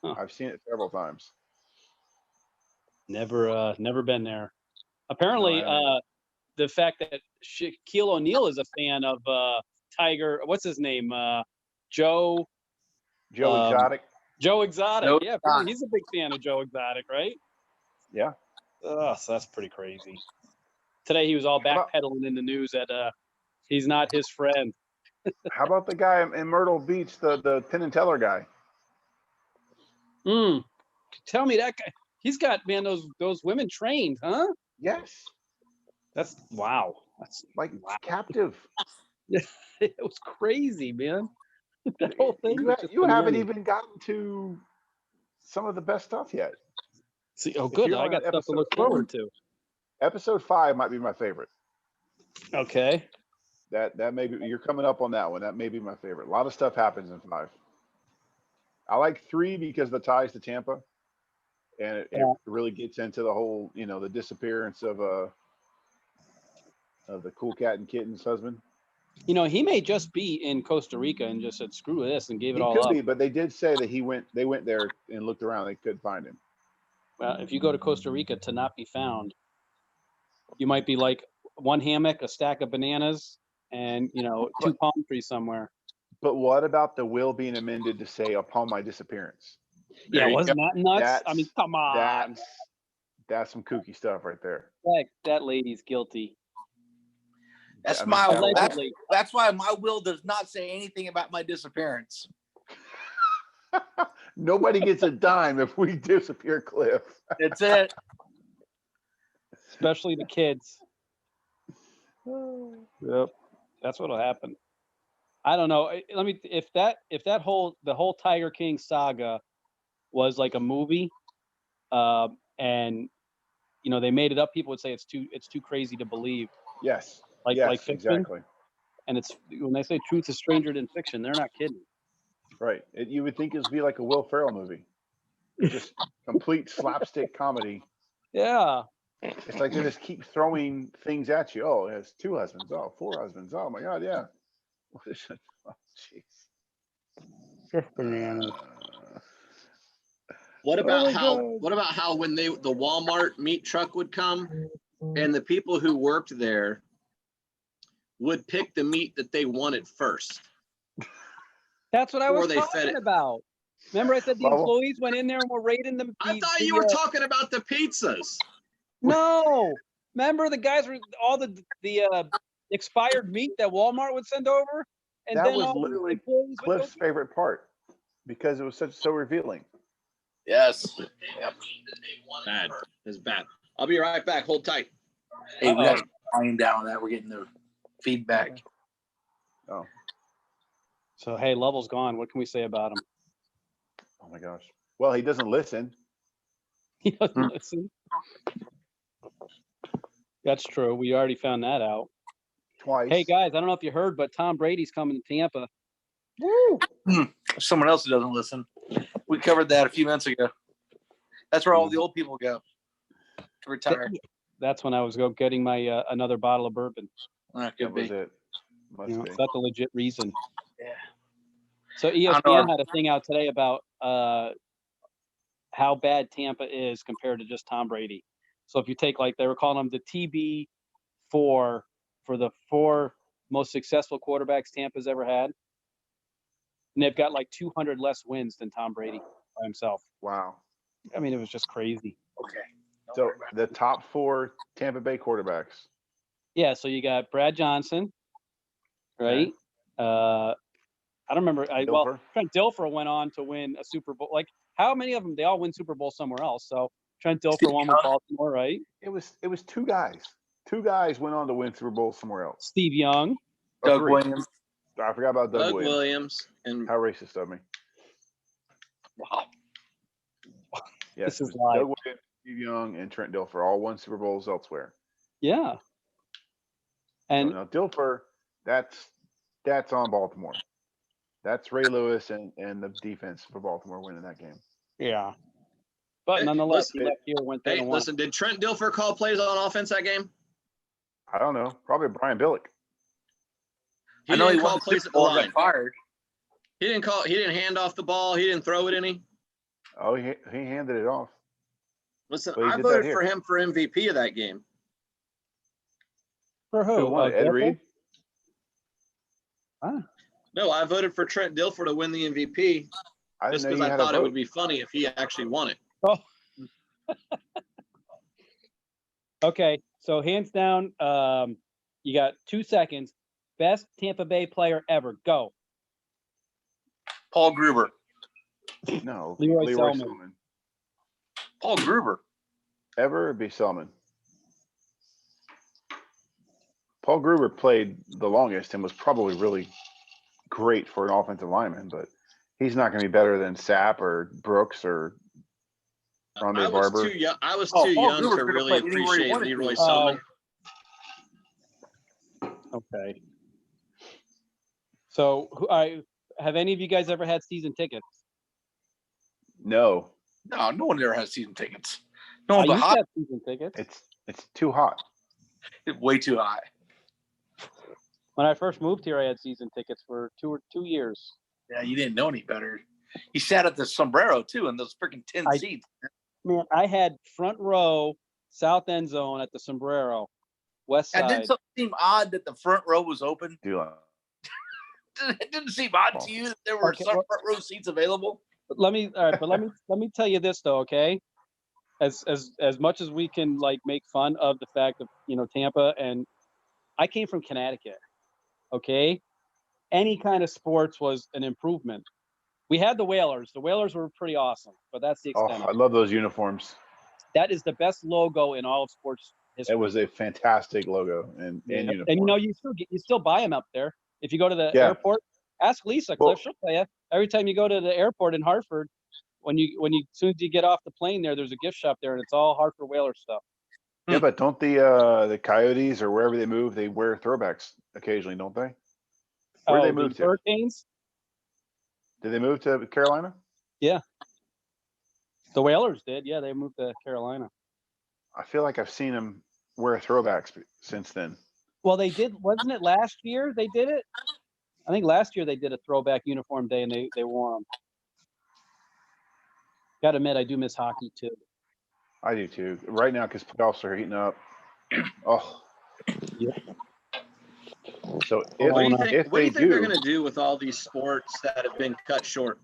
Huh. I've seen it several times. Never been there. Apparently, No, the fact that Shaquille O'Neal is a fan of Tiger. What's his name? Joe Exotic. Joe Exotic. Nope. Yeah, apparently he's a big fan of Joe Exotic, right? Yeah. So that's pretty crazy. Today he was all backpedaling in the news that he's not his friend. How about the guy in Myrtle Beach, the Penn and Teller guy? Tell me that guy. He's got those women trained, huh? Yes. That's wow. That's Like captive. it was crazy, man. That whole thing. You haven't even gotten to some of the best stuff yet. See, good. I got stuff to look forward to. Episode 5 might be my favorite. Okay. That may be, you're coming up on that one. That may be my favorite. A lot of stuff happens in 5. I like 3 because of the ties to Tampa, and it really gets into the whole, the disappearance of the cool cat and kitten's husband. He may just be in Costa Rica and just said screw this and gave it all up. He could be, but they did say that they went there and looked around. They couldn't find him. Well, if you go to Costa Rica to not be found, you might be like one hammock, a stack of bananas, and 2 palm trees somewhere. But what about the will being amended to say upon my disappearance? Yeah, wasn't that nuts? I mean, come on. That's some kooky stuff right there. That lady's guilty. That's I mean, my that- Allegedly. that's why my will does not say anything about my disappearance. Nobody gets a dime if we disappear, Cliff. That's it. Especially the kids. Yep. That's what'll happen. I don't know. Let me if the whole Tiger King saga was like a movie, and they made it up, people would say it's too crazy to believe. Yes. Like yes, fiction. exactly. And it's when they say truth is stranger than fiction, they're not kidding. Right. You would think it would be like a Will Ferrell movie. Just complete slapstick comedy. Yeah. It's like they just keep throwing things at you. Oh, it has 2 husbands. Oh, 4 husbands. Oh my God, yeah. What is it? Oh, jeez. Just bananas. What Oh about my how? God. What about how when the Walmart meat truck would come, and the people who worked there would pick the meat that they wanted first? That's what I Before was they fed talking it. about. Remember I said the Well- employees went in there and were raiding them? I thought you were talking about the pizzas. No. Remember the guys were all the expired meat that Walmart would send over? And That then was all the literally employees would go Cliff's favorite part because it was so revealing. Yes. Yep. Bad. It's bad. I'll be right back. Hold tight. Hey, we got to wind down on that. We're getting the feedback. Oh, So hey, Lovell's gone. What can we say about him? oh my gosh. Well, he doesn't listen. He doesn't listen. That's true. We already found that out. Twice. Hey guys, I don't know if you heard, but Tom Brady's coming to Tampa. Someone else who doesn't listen. We covered that a few minutes ago. That's where all the old people go to retire. That's when I was getting my another bottle of bourbon. That That could was be. it. Must be. It's not the legit reason. Yeah. So ESPN had a thing out today about how bad Tampa is compared to just Tom Brady. So if you take they were calling them the TB4 for the 4 most successful quarterbacks Tampa's ever had. And they've got 200 less wins than Tom Brady by himself. Wow. I mean, it was just crazy. Okay. Don't So worry about the top 4 Tampa Bay quarterbacks. Yeah, so you got Brad Johnson, right? I don't remember. Dilfer. Trent Dilfer went on to win a Super Bowl. How many of them? They all win Super Bowl somewhere else. So Trent Dilfer won with Baltimore, right? It was 2 guys. 2 guys went on to win Super Bowl somewhere else. Steve Young. Doug 3. Williams. I forgot about Doug Williams. And How racist of me. Wow. Yes, This is it was live. Doug Williams, Steve Young, and Trent Dilfer all won Super Bowls elsewhere. Yeah. And So now Dilfer, that's on Baltimore. That's Ray Lewis and the defense for Baltimore winning that game. yeah. But Hey, nonetheless, listen, he left here, went there hey, and won. listen, did Trent Dilfer call plays on offense that game? I don't know. Probably Brian Billick. He I know he didn't won call the plays Super at the Bowl and line. got fired. He didn't hand off the ball. He didn't throw it any. Oh, he handed it off. Listen, Well, he I did that voted here. for him for MVP of that game. For Who who? won it? Ed Dilfer? Reed? No, I voted for Trent Dilfer to win the MVP I just didn't know because you I had a thought it would vote. be funny if he actually won it. Oh. Okay, so hands down, you got 2 seconds. Best Tampa Bay player ever. Go. Paul Gruber. No, Leroy Leroy Selman. Selman. Paul Gruber. Ever it'd be Selman. Paul Gruber played the longest and was probably really great for an offensive lineman, but he's not going to be better than Sapp or Brooks or Rondé I was Barber. too young. I was Oh, too Paul young Gruber to could've really played anywhere he appreciate wanted to. Leroy Selman. Okay. So, have any of you guys ever had season tickets? No, No, no one ever has season tickets. No I one but used to hot. have season tickets. it's too hot. Way too high. When I first moved here, I had season tickets for 2 years. Yeah, you didn't know any better. You sat at the sombrero too in those freaking 10 I- seats. Man, I had front row, south end zone at the Sombrero, west It side. didn't seem odd that the front row was open. Do you It didn't seem odd to you that there were Okay, some well- front row seats available. All right, but let me tell you this though, okay? as much as we can like make fun of the fact of, you know, Tampa, and I came from Connecticut. Okay. Any kind of sports was an improvement. We had the Whalers. The Whalers were pretty awesome, but that's the Oh, extent. I love those uniforms. That is the best logo in all of sports history. It was a fantastic logo and uniform. And you know, you still buy them up there. If you go to the airport, ask Lisa, Cliff, she'll tell you. Every time you go to the airport in Hartford, when you as soon as you get off the plane there's a gift shop there, and it's all Hartford Whalers stuff. Yeah, but don't the Coyotes or wherever they move, they wear throwbacks occasionally, don't they? Where do they move to? Hurricanes? Did they move to Carolina? Yeah. The Whalers did. Yeah, they moved to Carolina. I feel like I've seen them wear throwbacks since then. Well, they did. Wasn't it last year they did it? I think last year they did a throwback uniform day, and they wore them. Gotta admit, I do miss hockey too. I do too. Right now, because playoffs are heating up. Oh. Yep. So what do you think they're going do, to do with all these sports that have been cut short?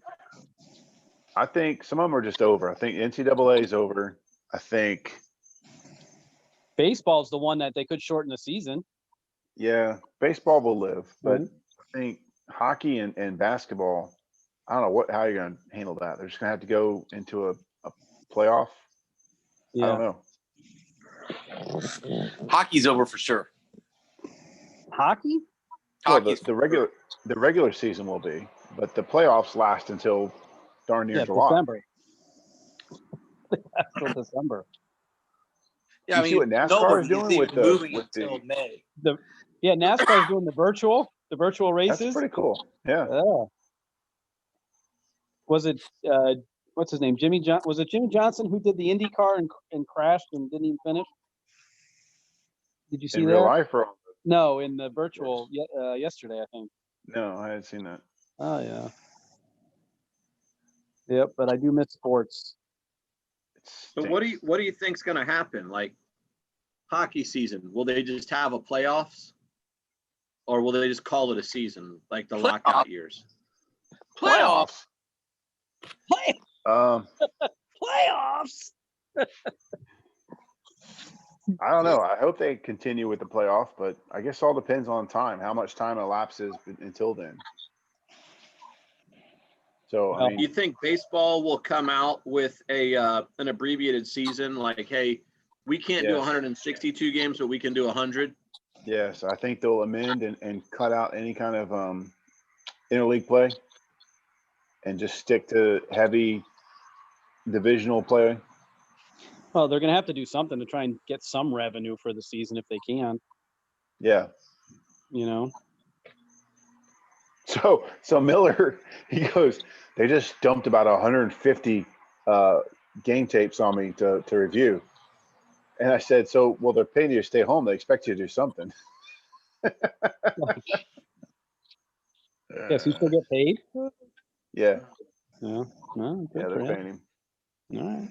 I think some of them are just over. I think NCAA is over. I think baseball's the one that they could shorten the season. Yeah, baseball will live, but I think hockey and basketball, I don't know how you're going to handle that. They're just going to have to go into a playoff. Yeah. I don't know. Hockey's over for sure. Hockey? Well, the regular season will be, but the playoffs last until darn near July. December. Until December. Yeah, you see what NASCAR is doing with until May. NASCAR is doing the virtual races. That's pretty cool. Yeah. Was it what's his name? Was it Jimmy Johnson who did the IndyCar and crashed and didn't even finish? Did you see that? In real life or? No, in the virtual yesterday, I think. No, I hadn't seen that. Oh yeah. Yep, but I do miss sports. So what do you think's going to happen? Like hockey season, will they just have a playoffs, or will they just call it a season like the lockout years? Playoffs. Playoffs. I don't know. I hope they continue with the playoff, but I guess all depends on time, how much time elapses until then. So, I mean, you think baseball will come out with an abbreviated season? Like, hey, we can't do 162 games, but we can do 100. Yes, I think they'll amend and cut out any kind of interleague play, and just stick to heavy divisional play. Well, they're going to have to do something to try and get some revenue for the season if they can. Yeah. You know. So Miller, he goes, they just dumped about 150 game tapes on me to review. And I said, well, they're paying you to stay home. They expect you to do something. Yes, you still get paid? Yeah. Yeah. No, yeah, they're paying him. All right.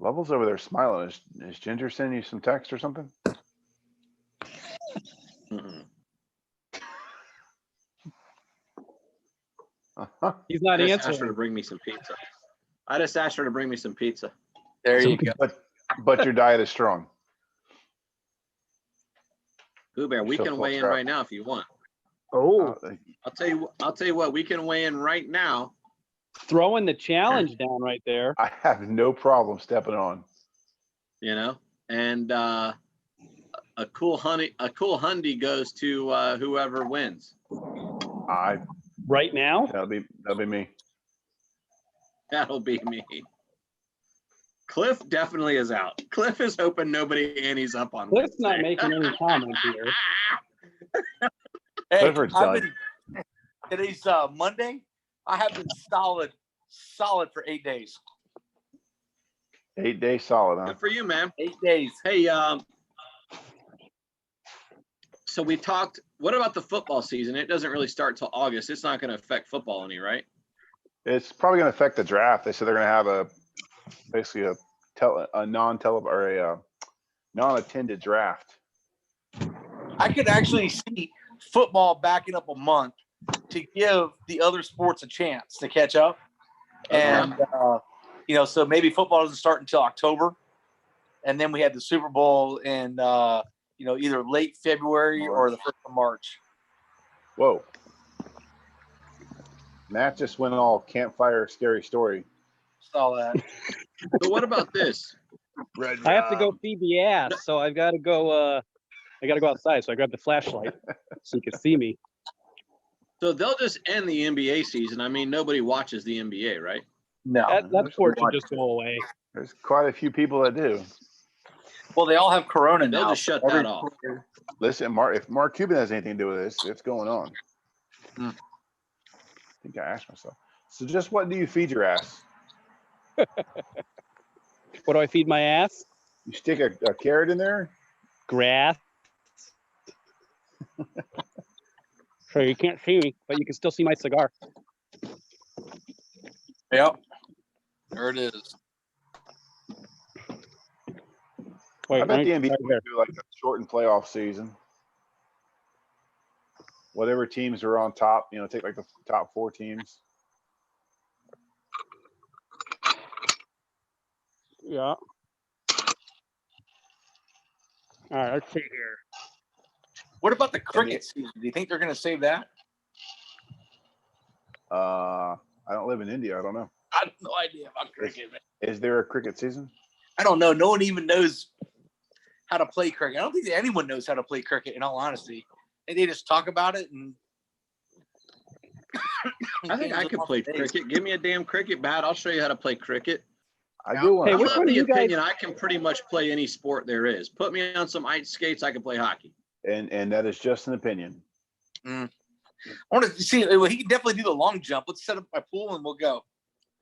Level's over there smiling. Is Ginger sending you some text or something? Mm-mm. He's not I just answering. asked her to bring me some pizza. I just asked her to bring me some pizza. There you go. But your diet is strong. Boo Bear, we can weigh in right now if you want. Oh, I'll tell you what, we can weigh in right now. Throwing the challenge down right there. I have no problem stepping on. You know, and a cool hundy goes to whoever wins. Right now? That'll be me. That'll be me. Cliff definitely is out. Cliff is hoping nobody antes up on. Cliff's not making any comment here. Hey, Clifford's done. Today's Monday. I have been solid for 8 days. 8 days solid, huh? Good for you, man. 8 days. Hey, so we talked. What about the football season? It doesn't really start till August. It's not going to affect football any, right? It's probably going to affect the draft. They said they're going to have basically a non-attended draft. I could actually see football backing up a month to give the other sports a chance to catch up. And so maybe football doesn't start until October, and then we had the Super Bowl in either late February or the 1st of March. Whoa. Matt just went all campfire scary story. Saw that. But what about this? I have to go feed the ass, so I've got to go. I got to go outside, so I grabbed the flashlight so you can see me. So they'll just end the NBA season. I mean, nobody watches the NBA, right? No. That sport should just go away. There's quite a few people that do. Well, they all have Corona They'll now. just shut that off. Listen, if Mark Cuban has anything to do with this, it's going on. I think I asked myself. So just what do you feed your ass? What do I feed my ass? You stick a carrot in there? Grass. So you can't see me, but you can still see my cigar. Yep. There it is. Wait, I bet the right NBA there. would do like a shortened playoff season. Whatever teams are on top, take like the top 4 teams. Yeah. All right, let's see here. What about the cricket season? Do you think they're going to save that? I don't live in India. I don't know. I have no idea about cricket, man. Is there a cricket season? I don't know. No one even knows how to play cricket. I don't think that anyone knows how to play cricket, in all honesty. And they just talk about it. And I think I could play cricket. Give me a damn cricket bat. I'll show you how to play cricket. I do want Hey, I'm which of one the of you guys- opinion I can pretty much play any sport there is. Put me on some ice skates, I can play hockey. and that is just an opinion. I want to see. Well, he can definitely do the long jump. Let's set up my pool and we'll go.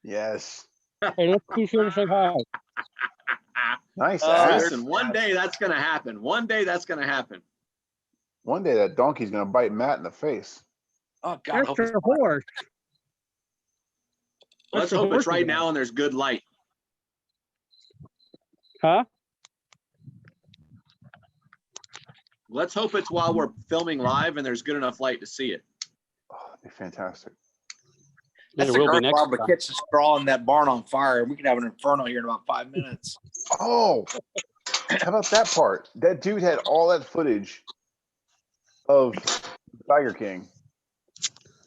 Yes. Hey, let's be sure to say hi. Nice Oh, ass. Listen, one day that's going to happen. One day that's going to happen. One day that donkey's gonna bite Matt in the face. Oh God! I hope That's it's- a horse. Let's the hope horse it's right is now and there's good light. Huh? Let's hope it's while we're filming live and there's good enough light to see it. Oh, that'd be fantastic. That's There the will be girl next Bob time. catch the straw in that barn on fire. We can have an inferno here in about 5 minutes. Oh, how about that part? That dude had all that footage of Tiger King.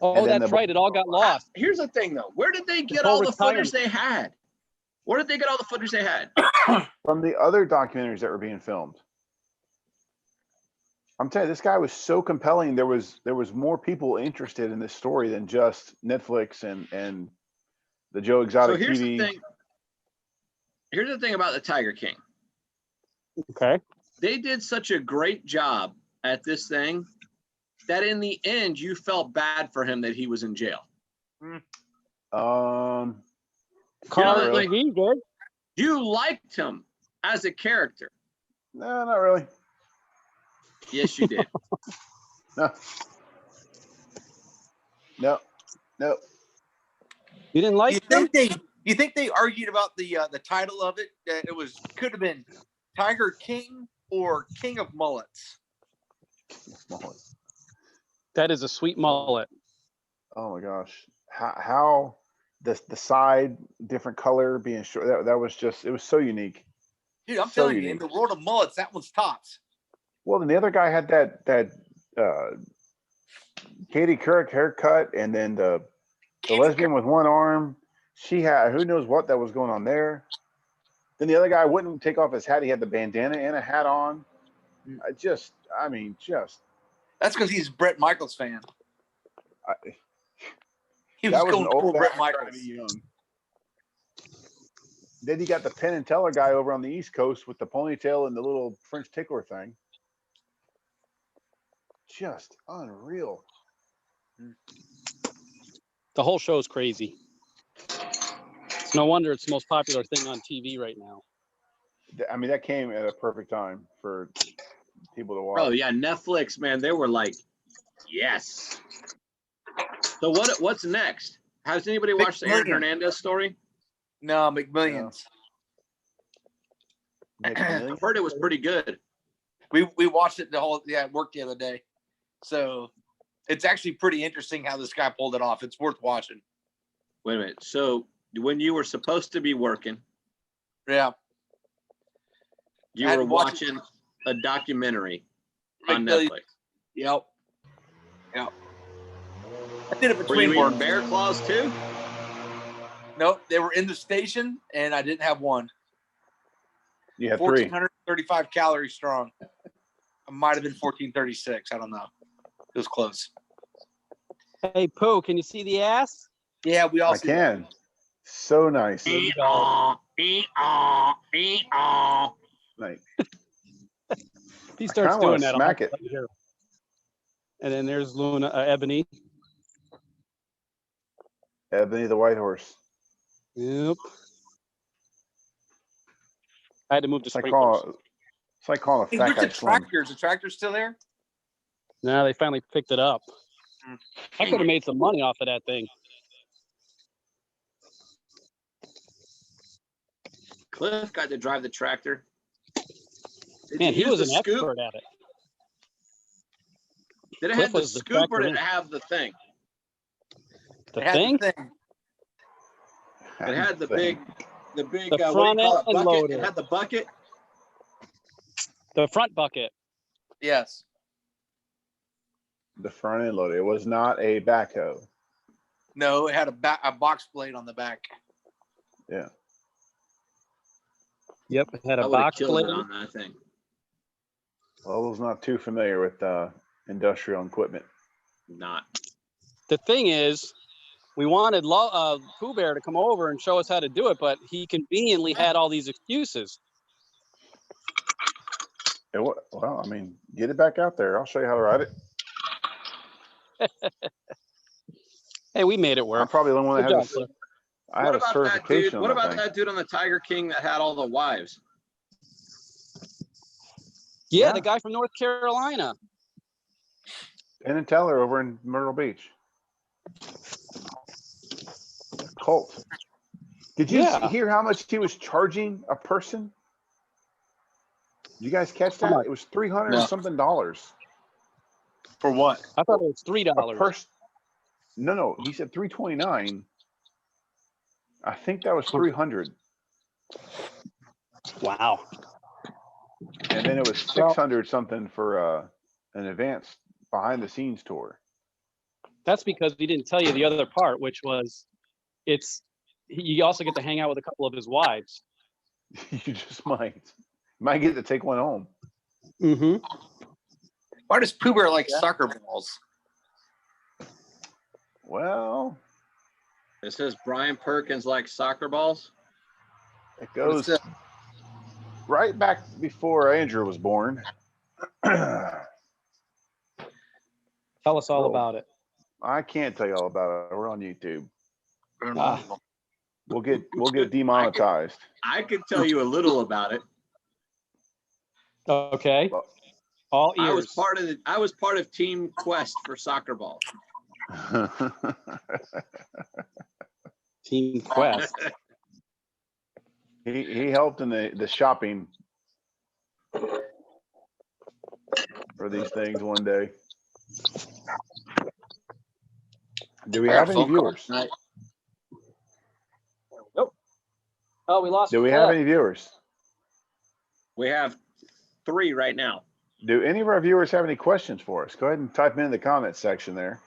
Oh, And then that's the- right. It all got lost. Here's the thing though. Where did they get whole all the footage retirement. they had? Where did they get all the footage they had? From the other documentaries that were being filmed. I'm telling you, this guy was so compelling. There was more people interested in this story than just Netflix and the Joe So Exotic here's TV. the thing. Here's the thing about the Tiger King. Okay. They did such a great job at this thing that in the end you felt bad for him that he was in jail. Carl like- TV did. You liked him as a character. No, not really. Yes, you did. No. No. You didn't like them? You think they argued about the title of it? That it could have been Tiger King or King of Mullets. That is a sweet mullet. Oh my gosh. How the side different color being short, that was just, it was so unique. Dude, I'm So telling you, in unique. the world of mullets, that one's tops. Well, then the other guy had that Katie Couric haircut, and then the lesbian with one arm, she had, who knows what that was going on there. Then the other guy wouldn't take off his hat. He had the bandana and a hat on. Just. That's because he's Brett Michaels fan. He was That was going an full old Brett guy Michaels. trying to be young. Then you got the Penn and Teller guy over on the East Coast with the ponytail and the little French tickler thing. Just unreal. The whole show is crazy. It's no wonder it's the most popular thing on TV right now. I mean, that came at a perfect time for people to watch. Bro, yeah, Netflix, man, they were like, yes. So what's next? Has anybody watched the Aaron McMillian. Hernandez story? No, McMillions. Nick I Milligan? heard it was pretty good. We watched it at work the other day. So it's actually pretty interesting how this guy pulled it off. It's worth watching. Wait a minute. So when you were supposed to be working, Yeah. you I had were to watch it. watching a documentary on Billy- Netflix. Yep. Yep. I did it Were between you eating work. bear claws too? Nope, they were in the station, and I didn't have one. You had 3. 1,435 calories strong. I might have been 1,436. I don't know. It was close. Hey, Pooh, can you see the ass? Yeah, we all I see that. can. So nice. Like, He I starts kinda wanna doing that. I'll smack have it. to let you hear. And then there's Luna, Ebony. Ebony the white horse. Yep. I had to move the It's like sprinklers. calling a Hey, fat where's guy the slim. tractor? Is the tractor still there? Now they finally picked it up. I could have made some money off of that thing. Cliff got to drive the tractor. Did Man, you he use was the an scoop? expert at it. Did it Cliff have the was the scoop or tractor did it man. have the thing? The It had thing? the thing. It had the big, The what do you call front it? end Bucket. loader. It had the bucket. The front bucket. Yes. The front end loader. It was not a backhoe. No, it had a box blade on the back. Yeah. Yep, it had I a would have box killed blade. it on that thing. Lolo's not too familiar with industrial equipment. Not. The thing is, we wanted Pooh Bear to come over and show us how to do it, but he conveniently had all these excuses. Well, I mean, get it back out there. I'll show you how to ride it. Hey, we made it I'm work. probably the only one Good that job, has Cliff. I have a certification on What that about thing. that dude on the Tiger King that had all the wives? Yeah, Yeah. the guy from North Carolina. Penn and Teller over in Myrtle Beach. Colt. Did you Yeah. hear how much he was charging a person? Did you guys catch How that? much? It was $300 No. and something dollars. For what? I thought it was A $3. person. No, he said 329. I think that was 300. Wow. And then it was 600 something for an advanced behind the scenes tour. That's because he didn't tell you the other part, which was you also get to hang out with a couple of his wives. You just might get to take one home. Mm-hmm. Why does Pooh Bear like soccer balls? Well, It says Brian Perkins likes soccer balls. it What is goes that? right back before Andrew was born. Tell us all Cool. about it. I can't tell you all about it. We're on YouTube. Ah. We'll get demonetized. I could tell you a little about it. Okay. Well, All I was ears. part of Team Quest for soccer balls. Team Quest. he helped in the shopping for these things one day. Do we I got have a any phone call viewers? tonight. Nope. Oh, we lost. Do we have Cliff. any viewers? We have 3 right now. Do any of our viewers have any questions for us? Go ahead and type them in the comments section there.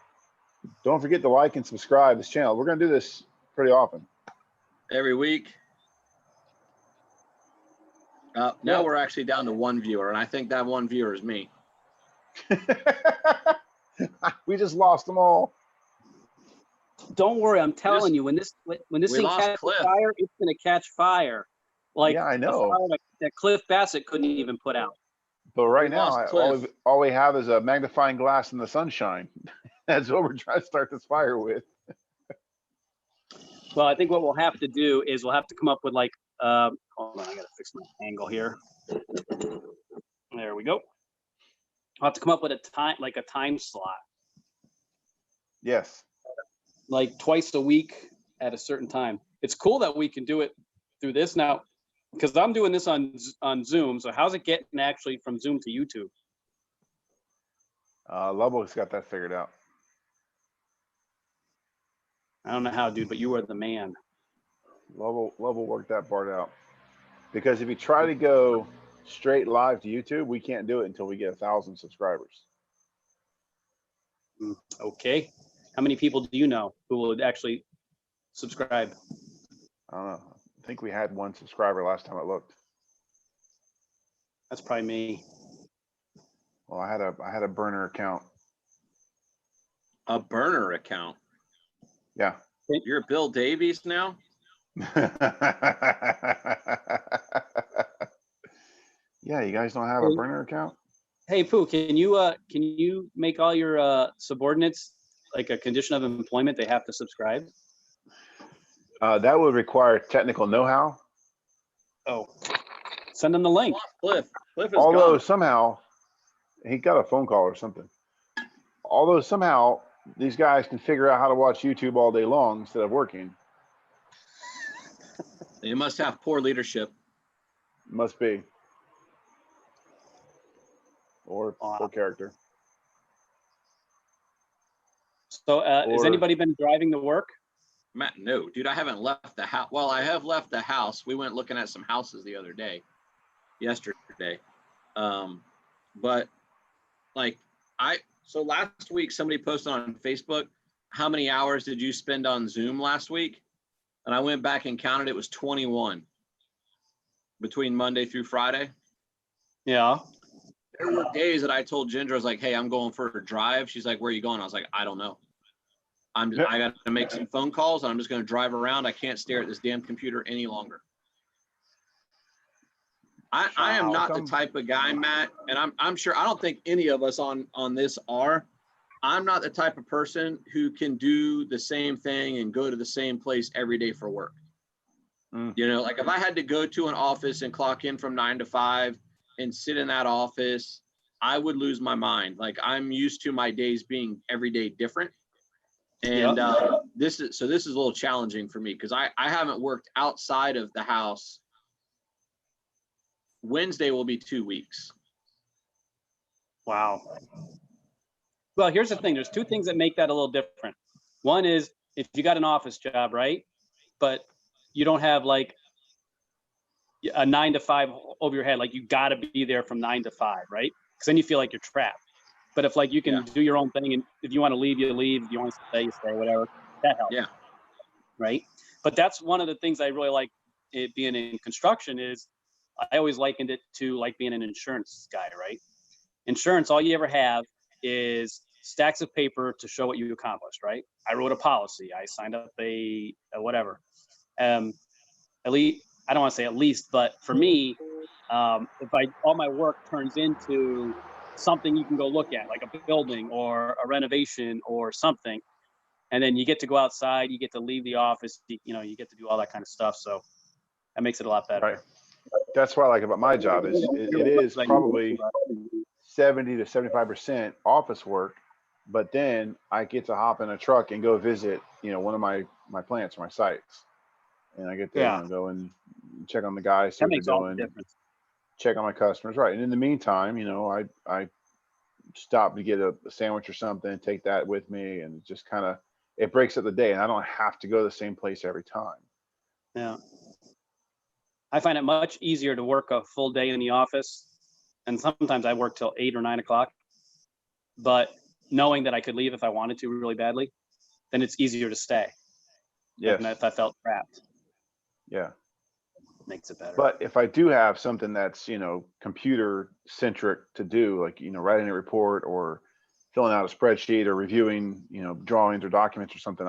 Don't forget to like and subscribe this channel. We're going to do this pretty often. Every week. Now we're actually down to 1 viewer, and I think that 1 viewer is me. We just lost them all. Don't worry, I'm telling you, when this we thing lost catches Cliff. fire, it's gonna catch fire. Like Yeah, I a know. fire that Cliff Bassett couldn't even put out. But right We now, lost Cliff. all we have is a magnifying glass in the sunshine. That's what we're trying to start this fire with. Well, I think what we'll have to do is we'll have to come up with like hold on, I gotta fix my angle here. There we go. I'll have to come up with a time slot, Yes. like twice a week at a certain time. It's cool that we can do it through this now, because I'm doing this on Zoom. So how's it getting actually from Zoom to YouTube? Lubbock's got that figured out. I don't know how, dude, but you are the man. Level work that part out. Because if you try to go straight live to YouTube, we can't do it until we get 1,000 subscribers. Okay. How many people do you know who would actually subscribe? I don't know. I think we had 1 subscriber last time I looked. That's probably me. Well, I had a burner account. A burner account. Yeah. You're Bill Davies now? Yeah, you guys don't have a burner account? Hey, Pooh, can you make all your subordinates like a condition of employment? They have to subscribe. That would require technical know-how. Oh, send them the link. Cliff is Although gone. somehow he got a phone call or something. Although somehow these guys can figure out how to watch YouTube all day long instead of working. They must have poor leadership. Must be. Or poor character. So has Or- anybody been driving to work? Matt, no, dude, I haven't left the house. Well, I have left the house. We went looking at some houses the other day, yesterday. But like so last week somebody posted on Facebook, how many hours did you spend on Zoom last week? And I went back and counted, it was 21 between Monday through Friday. Yeah. There were days that I told Ginger, I was like, hey, I'm going for a drive. She's like, where are you going? I was like, I don't know. I got to make some phone calls and I'm just going to drive around. I can't stare at this damn computer any longer. I am not the type of guy, Matt, and I'm sure, I don't think any of us on this are. I'm not the type of person who can do the same thing and go to the same place every day for work. You know, like if I had to go to an office and clock in from 9 to 5 and sit in that office, I would lose my mind. Like I'm used to my days being every day different. And this is a little challenging for me because I haven't worked outside of the house. Wednesday will be 2 weeks. Wow. Well, here's the thing. There's 2 things that make that a little different. One is if you got an office job, right? But you don't have like a 9 to 5 over your head. Like you got to be there from 9 to 5, right? Because then you feel like you're trapped. But if like you can do your own thing, and if you want to leave, you leave. If you want to stay, you stay. Whatever, that helps. Yeah. Right. But that's one of the things I really like it being in construction is I always likened it to like being an insurance guy, right? Insurance, all you ever have is stacks of paper to show what you accomplished, right? I wrote a policy. I signed up a whatever. At least, I don't want to say at least, but for me, if all my work turns into something you can go look at, like a building or a renovation or something, and then you get to go outside, you get to leave the office, you get to do all that kind of stuff. So that makes it a lot better. Right. That's what I like about my job is it is probably 70 to 75% office work, but then I get to hop in a truck and go visit, one of my plants or my sites. And I get to go and check on the guys, see That what makes they're all the doing, difference. check on my customers. Right. And in the meantime, I stop to get a sandwich or something, take that with me, and just kind of, it breaks up the day and I don't have to go to the same place every time. Yeah. I find it much easier to work a full day in the office. And sometimes I work till 8 or 9 o'clock, but knowing that I could leave if I wanted to really badly, then it's easier to stay. Yes. And if I felt trapped. Yeah. Makes it better. But if I do have something that's, computer centric to do, like, writing a report or filling out a spreadsheet or reviewing, drawings or documents or something,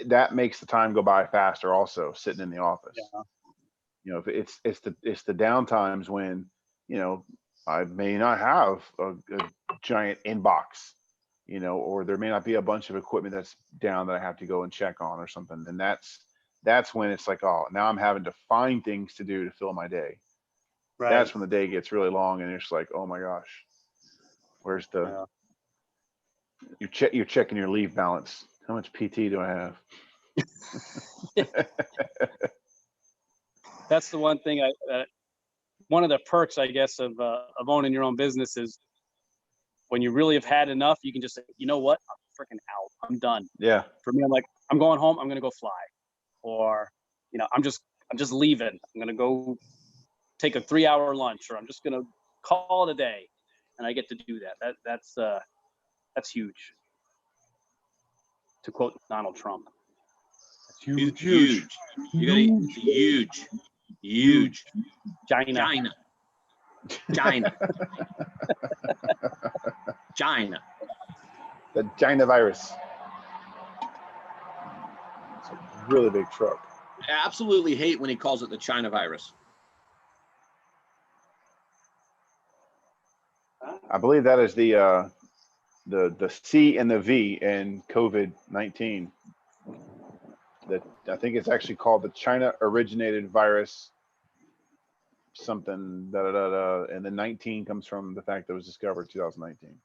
that makes the time go by faster also sitting in the office. Yeah. If it's the down times when, I may not have a giant inbox, or there may not be a bunch of equipment that's down that I have to go and check on or something. And that's when it's like, oh, now I'm having to find things to do to fill my day. Right. That's when the day gets really long and it's like, oh my gosh, where's you're checking your leave balance. How much PT do I have? That's the one thing one of the perks, I guess, of owning your own business is when you really have had enough, you can just say, you know what, I'm freaking out. I'm done. Yeah. For me, I'm like, I'm going home. I'm going to go fly. Or I'm just leaving. I'm gonna go take a 3-hour lunch, or I'm just gonna call it a day, and I get to do that. That's huge. To quote Donald Trump. It's huge. Huge. You got huge. China. China. The China virus. It's a really big truck. I absolutely hate when he calls it the China virus. I believe that is the C and the V in COVID-19. That I think it's actually called the China originated virus. Something and the 19 comes from the fact that it was discovered 2019.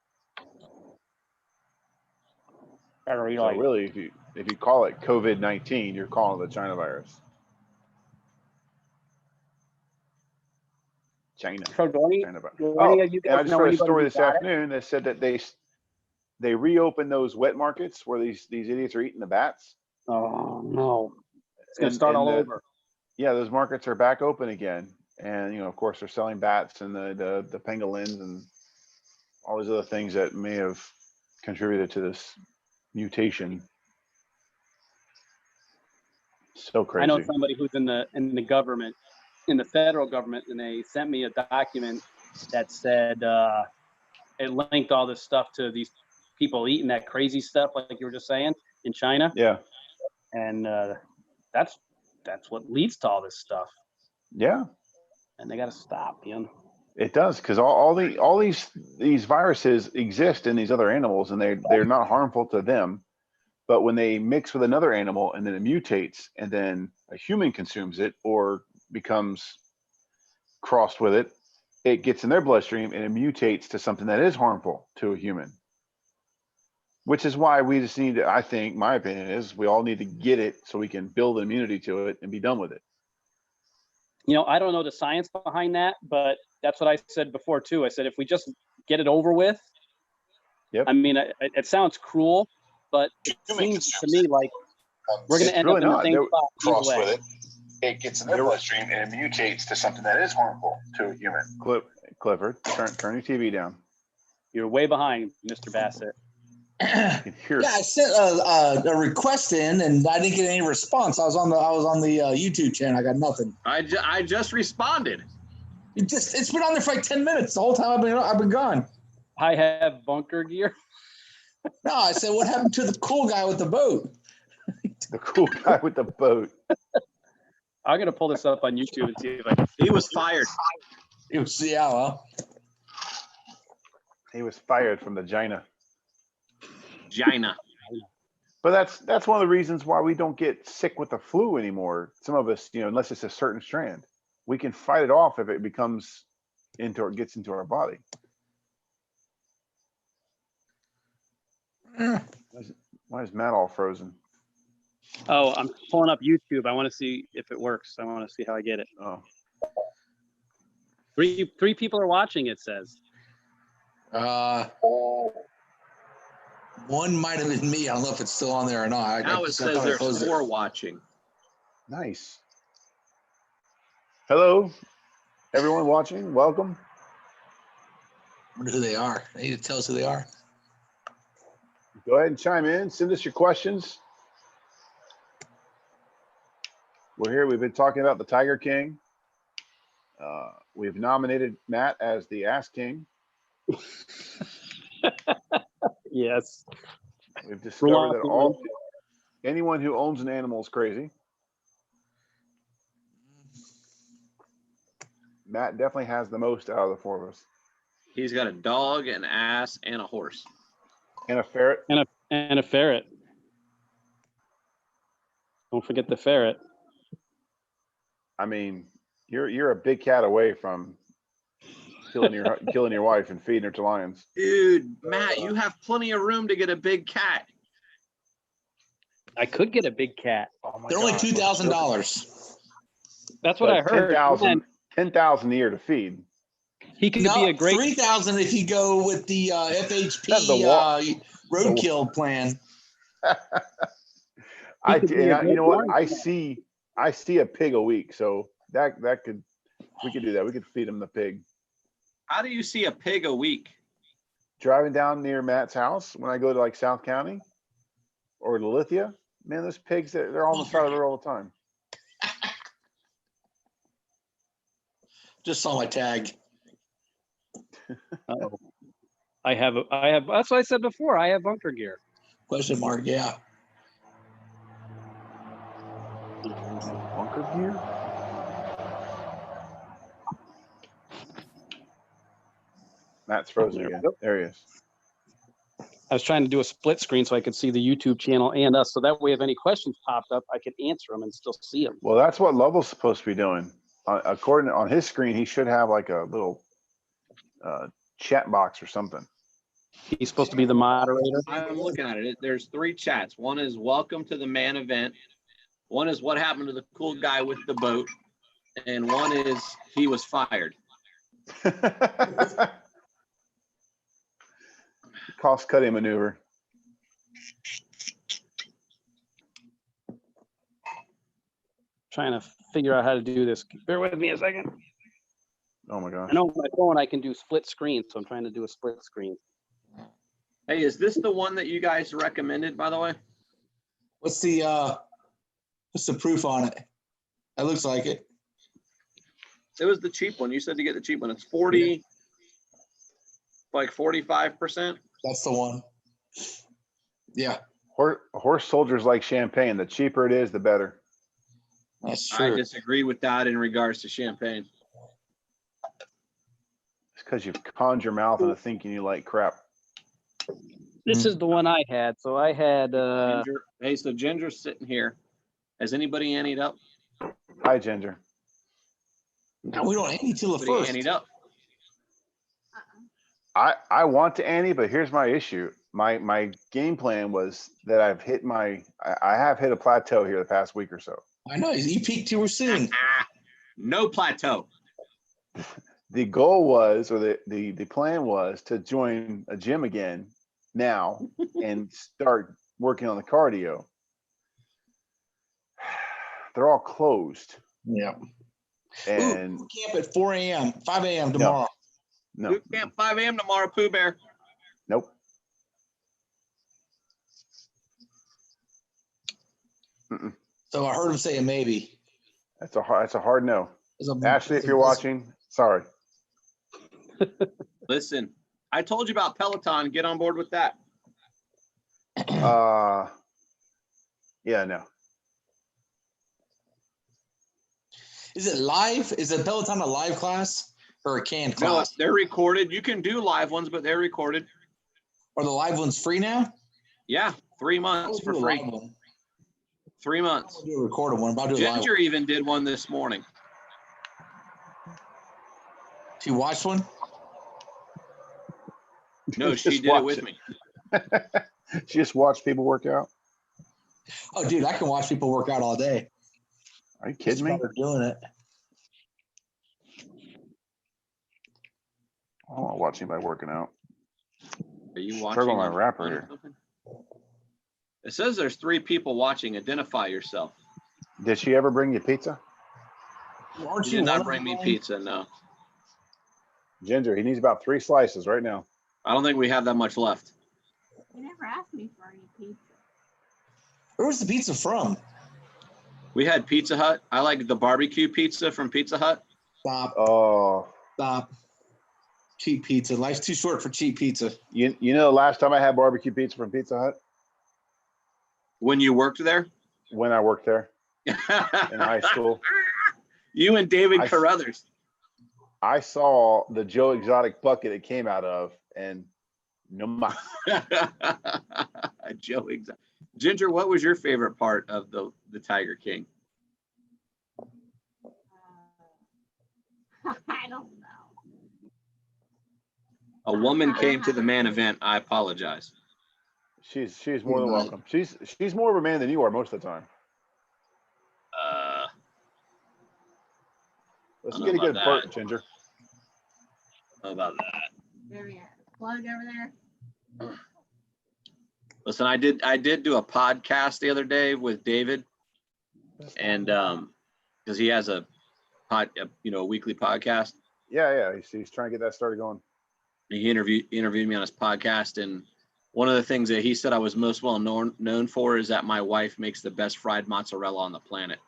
So really, if you call it COVID-19, you're calling it the China virus. China. So China virus. And I just read a story this afternoon that said that they reopened those wet markets where these idiots are eating the bats. Oh no, it's gonna start all over. Yeah, those markets are back open again, and of course they're selling bats and the pangolins and all these other things that may have contributed to this mutation. So crazy. I know somebody who's in the government, in the federal government, and they sent me a document that said it linked all this stuff to these people eating that crazy stuff, like you were just saying, in China. Yeah. And that's what leads to all this stuff. Yeah. And they got to stop, It does, because all these viruses exist in these other animals, and they're not harmful to them. But when they mix with another animal and then it mutates, and then a human consumes it or becomes crossed with it, it gets in their bloodstream and it mutates to something that is harmful to a human. Which is why we just need to, I think, my opinion is, we all need to get it so we can build immunity to it and be done with it. I don't know the science behind that, but that's what I said before too. I said, if we just get it over with, Yep. I mean, it sounds cruel, but it seems to me like we're going to end up in the same spot. Cross with it, it gets in their bloodstream and it mutates to something that is harmful to a human. Clifford, turn your TV down. You're way behind, Mr. Bassett. Yeah, I sent a request in and I didn't get any response. I was on the YouTube channel. I got nothing. I just responded. It's been on there for like 10 minutes. The whole time I've been gone. I have bunker gear. No, I said, what happened to the cool guy with the boat? The cool guy with the boat. I'm gonna pull this up on YouTube and see if I can. He was fired. He was, yeah, well. He was fired from the China. But that's one of the reasons why we don't get sick with the flu anymore. Some of us, unless it's a certain strand, we can fight it off if it gets into our body. Why is Matt all frozen? Oh, I'm pulling up YouTube. I want to see if it works. I want to see how I get it. Oh. Three people are watching, it says. One might have been me. I don't know if it's still on there or not. Now it says there's 4 watching. Nice. Hello, everyone watching. Welcome. I wonder who they are. They need to tell us who they are. Go ahead and chime in. Send us your questions. We're here. We've been talking about the Tiger King. We've nominated Matt as the Ass King. Yes. We've discovered that anyone who owns an animal is crazy. Matt definitely has the most out of the 4 of us. He's got a dog, an ass, and a horse. And a ferret. And a ferret. Don't forget the ferret. I mean, you're a big cat away from killing your wife and feeding her to lions. Dude, Matt, you have plenty of room to get a big cat. I could get a big cat. Oh my They're God. only $2,000. That's what I heard. 10,000 a year to feed. He could be a great. 3,000 if you go with the FHP roadkill plan. You know what? I see I see a pig a week, so we could do that. We could feed him the pig. How do you see a pig a week? Driving down near Matt's house when I go to like South County or to Lithia, man, those pigs, they're on the side of the road all the time. Just saw my tag. Uh-oh. I have, that's what I said before. I have bunker gear. Question mark, yeah. Bunker gear? Matt's frozen again. There he is. I was trying to do a split screen so I could see the YouTube channel and us. So that way, if any questions popped up, I could answer them and still see them. Well, that's what Lovell's supposed to be doing. According on his screen, he should have like a little chat box or something. He's supposed to be the moderator. I'm looking at it. There's 3 chats. One is welcome to the man event. One is what happened to the cool guy with the boat. And one is he was fired. Cost cutting maneuver. Trying to figure out how to do this. Bear with me a second. Oh my gosh. I know on my phone I can do split screen, so I'm trying to do a split screen. Hey, is this the one that you guys recommended, by the way? What's the proof on it? That looks like it. It was the cheap one. You said to get the cheap one. It's 40, like 45%. That's the one. Yeah. Horse soldiers like champagne. The cheaper it is, the better. That's true. I disagree with that in regards to champagne. It's because you've conned your mouth into thinking you like crap. This is the one I had. So I had Ginger. Hey, so Ginger's sitting here. Has anybody anteed up? Hi, Ginger. No, we don't ante till the Anybody first. anteed up? I want to ante, but here's my issue. My game plan was that I have hit a plateau here the past week or so. I know you peaked too soon. No plateau. The goal was, or the plan was, to join a gym again now and start working on the cardio. They're all closed. Yeah. And Ooh, camp at 4 a.m., 5 a.m. tomorrow. no, Boot camp 5 a.m. tomorrow, Pooh Bear. nope. So I heard him say a maybe. That's a hard no. It's a- Ashley, if it's a- you're watching, sorry. Listen, I told you about Peloton. Get on board with that. Yeah, no. Is it live? Is it Peloton a live class or a canned No, class? they're recorded. You can do live ones, but they're recorded. Are the live ones free now? Yeah, 3 I months would for do a free. live one. 3 I months. would do a recorded one, but I'll do a live one. Ginger even did one this morning. She watched one? No, she Just did it watch with it. me. She just watch people work out. Oh, dude, I can watch people work out all day. Are you kidding me? They're doing it. I don't want to watch anybody working out. Are you Struggle watching? my on- rapper on here. something? It says there's 3 people watching. Identify yourself. Did she ever bring you pizza? Aren't You you did one not of bring me them? pizza, no. Ginger, he needs about 3 slices right now. I don't think we have that much left. You never asked me for any pizza. Where was the pizza from? We had Pizza Hut. I like the barbecue pizza from Pizza Hut. Stop. Oh, Stop. Cheap pizza. Life's too short for cheap pizza. you know the last time I had barbecue pizza from Pizza Hut? When you worked there? When I worked there in high school. You and David I- Carruthers. I saw the Joe Exotic bucket it came out of, and no mas. Joe, Ginger, what was your favorite part of the Tiger King? I don't know. A woman came to the man event. I apologize. She's more than welcome. She's more of a man than you are most of the time. Let's I don't get a know good about part, that. Ginger. How about that? There we are. Plug over there. Listen, I did do a podcast the other day with David, and because he has a weekly podcast. Yeah. He's trying to get that started going. He interviewed me on his podcast, and one of the things that he said I was most well known for is that my wife makes the best fried mozzarella on the planet.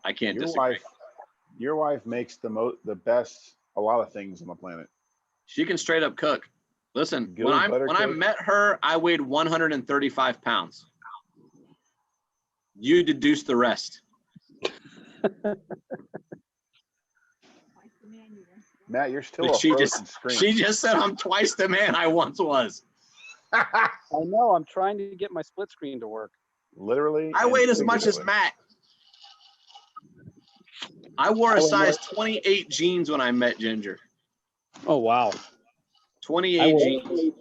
I can't disagree. Your wife makes the best a lot of things on the planet. She can straight up cook. Listen, Good when I cook. met her, I weighed 135 pounds. You deduce the rest. Matt, you're still She frozen screen. She just said I'm twice the man I once was. I know. I'm trying to get my split screen to work. Literally. I weighed as much as Matt. I wore a size 28 jeans when I met Ginger. Oh, wow. 28 jeans.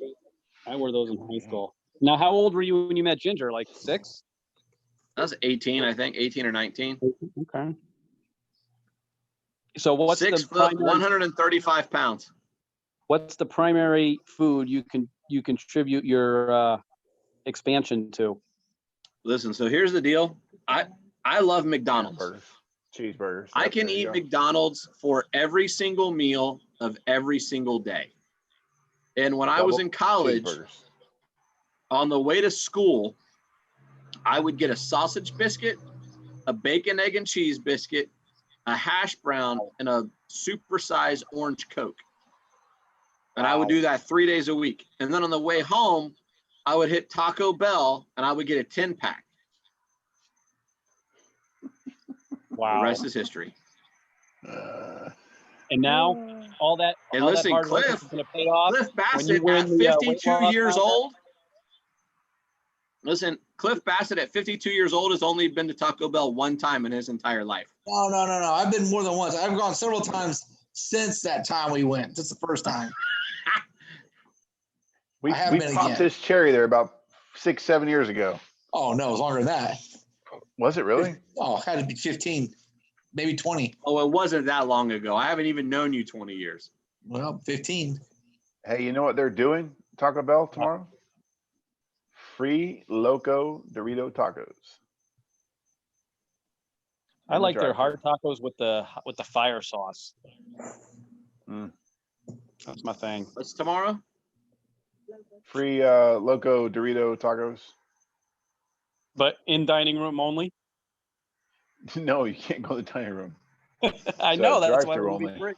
I wore those in high school. Now, how old were you when you met Ginger? Like 6? I was 18, I think, 18 or 19. Okay. So what's 6 the foot, primary, 135 pounds. what's the primary food you contribute your expansion to? Listen, so here's the deal. I love McDonald's. Cheeseburgers. I can eat McDonald's for every single meal of every single day. And when I was in college, on the way to school, I would get a sausage biscuit, a bacon, egg, and cheese biscuit, a hash brown, and a supersized orange Coke. And I would do that 3 days a week. And then on the way home, I would hit Taco Bell and I would get a 10-pack. Wow. The rest is history. And now all that. And all listen, that hard work is gonna pay off Cliff when you Bassett win at the, weight 52 loss years contest? old. Listen, Cliff Bassett at 52 years old has only been to Taco Bell one time in his entire life. No. I've been more than once. I've gone several times since that time we went. This is the first time. We been popped again. this cherry there about 6-7 years ago. Oh, no, it was longer than that. Was it really? Oh, it had to be 15, maybe 20. Oh, it wasn't that long ago. I haven't even known you 20 years. Well, 15. Hey, you know what they're doing? Taco Bell tomorrow? Free Loco Dorito tacos. I like their hard tacos with the fire sauce. That's my thing. What's tomorrow? Free Loco Dorito tacos. But in dining room only. No, you can't go to the dining room. I So know that's why drive-through it would be only. free.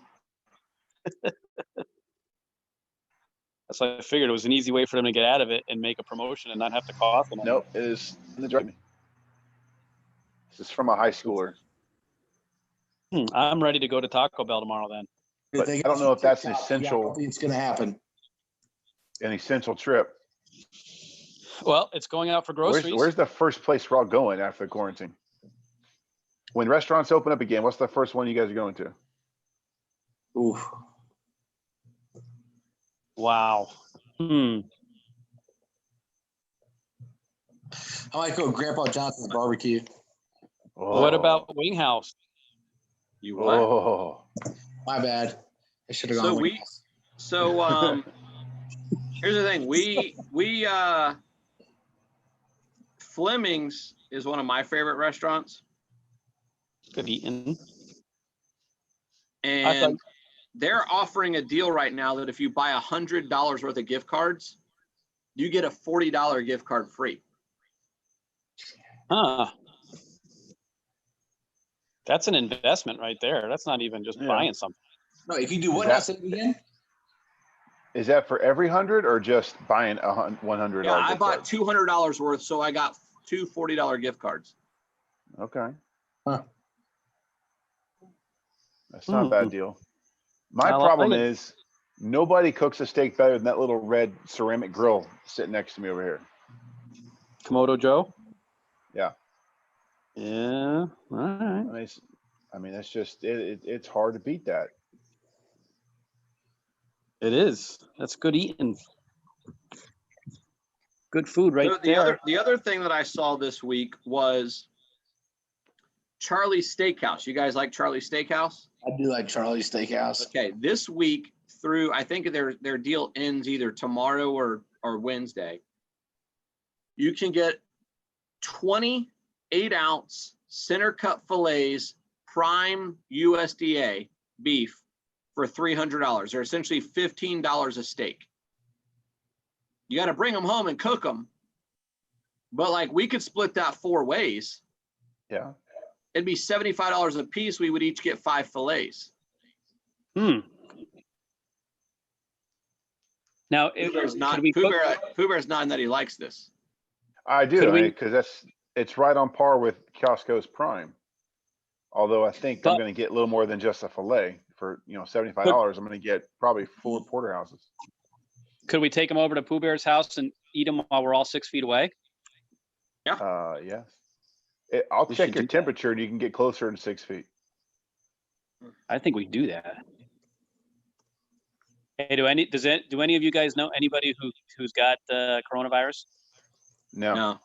That's why I figured it was an easy way for them to get out of it and make a promotion and not have to cost them. Nope, it is in the drive. This is from a high schooler. I'm ready to go to Taco Bell tomorrow then. But I don't know if that's an Yeah, I essential, don't think it's going to happen. an essential trip. Well, it's going out for groceries. Where's the first place we're all going after quarantine? When restaurants open up again, what's the first one you guys are going to? Ooh. Wow. I might go Grandpa Johnson's barbecue. What about Wing House? You what? Oh, My bad. I should have gone. Here's the thing. We Fleming's is one of my favorite restaurants. Good eating. And they're offering a deal right now that if you buy $100 worth of gift cards, you get a $40 gift card free. Huh. That's an investment right there. That's not even just buying something. No, if you do what? I'll say it again. is that for every 100 or just buying $100? Yeah, I bought $200 worth, so I got two $40 gift cards. Okay. Huh. That's not a bad deal. My I like problem it. is nobody cooks a steak better than that little red ceramic grill sitting next to me over here. Komodo Joe? Yeah. Yeah. All right. I mean, it's just, it's hard to beat that. It is. That's good eating. Good food right So there. the other thing that I saw this week was Charlie's Steakhouse. You guys like Charlie's Steakhouse? I do like Charlie's Steakhouse. Okay, this week through, I think their deal ends either tomorrow or Wednesday. You can get 28-ounce center cut fillets, prime USDA beef for $300. They're essentially $15 a steak. You got to bring them home and cook them. But like we could split that 4 ways. Yeah. It'd be $75 a piece. We would each get 5 fillets. Now, Pooh Bear's not, could we Pooh cook- Bear, Pooh Bear's nodding that he likes this. I do, Could we- because it's right on par with Costco's Prime. Although I think I'm But- going to get a little more than just a fillet for, $75. I'm going to get probably 4 porterhouses. Could we take them over to Pooh Bear's house and eat them while we're all 6 feet away? Yes. I'll We check should your do that. temperature and you can get closer than 6 feet. I think we do that. Hey, do any of you guys know anybody who's got coronavirus? No, No.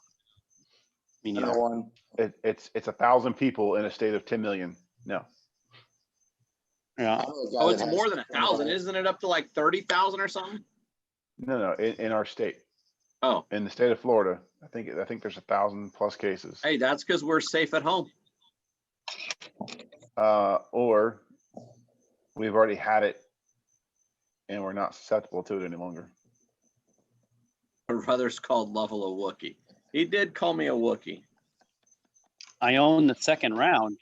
Me I neither. know one. it's 1,000 people in a state of 10 million. No. Yeah. I know a guy Oh, that it's has more than 1,000. coronavirus. Isn't it up to like 30,000 or something? No, in our state. Oh, In the state of Florida, I think there's 1,000 plus cases. hey, that's because we're safe at home. Or we've already had it and we're not susceptible to it any longer. My brother's called Lovell a Wookie. He did call me a Wookie. I own the second round.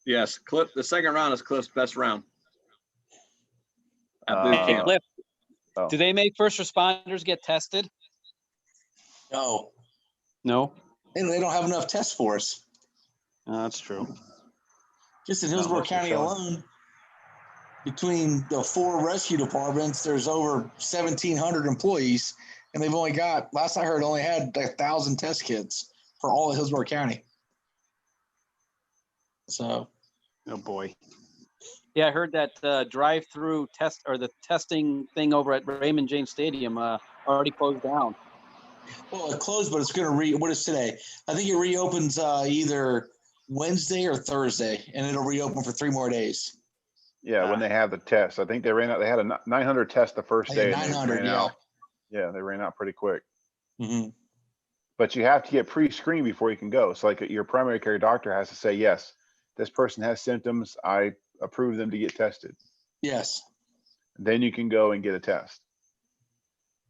Yes, Cliff. The second round is Cliff's best round. At boot Uh, Hey, camp. Cliff, Oh. do they make first responders get tested? No, No. and they don't have enough tests for us. That's true. Just in Not Hillsborough most of the County show. alone, between the 4 rescue departments, there's over 1,700 employees, and they've only got, last I heard, only had 1,000 test kits for all of Hillsborough County. So, Oh boy. Yeah, I heard that drive-through test or the testing thing over at Raymond James Stadium already closed down. well, it closed, but it's going to what is today? I think it reopens either Wednesday or Thursday, and it'll reopen for 3 more days. Yeah, when they have the test. I think they ran out. They had a 900 test the first Yeah, day, and they 900, ran yeah. out. Yeah, they ran out pretty quick. Mm-hmm. But you have to get pre-screened before you can go. So like your primary care doctor has to say, yes, this person has symptoms. I approve them to get tested. Yes. Then you can go and get a test.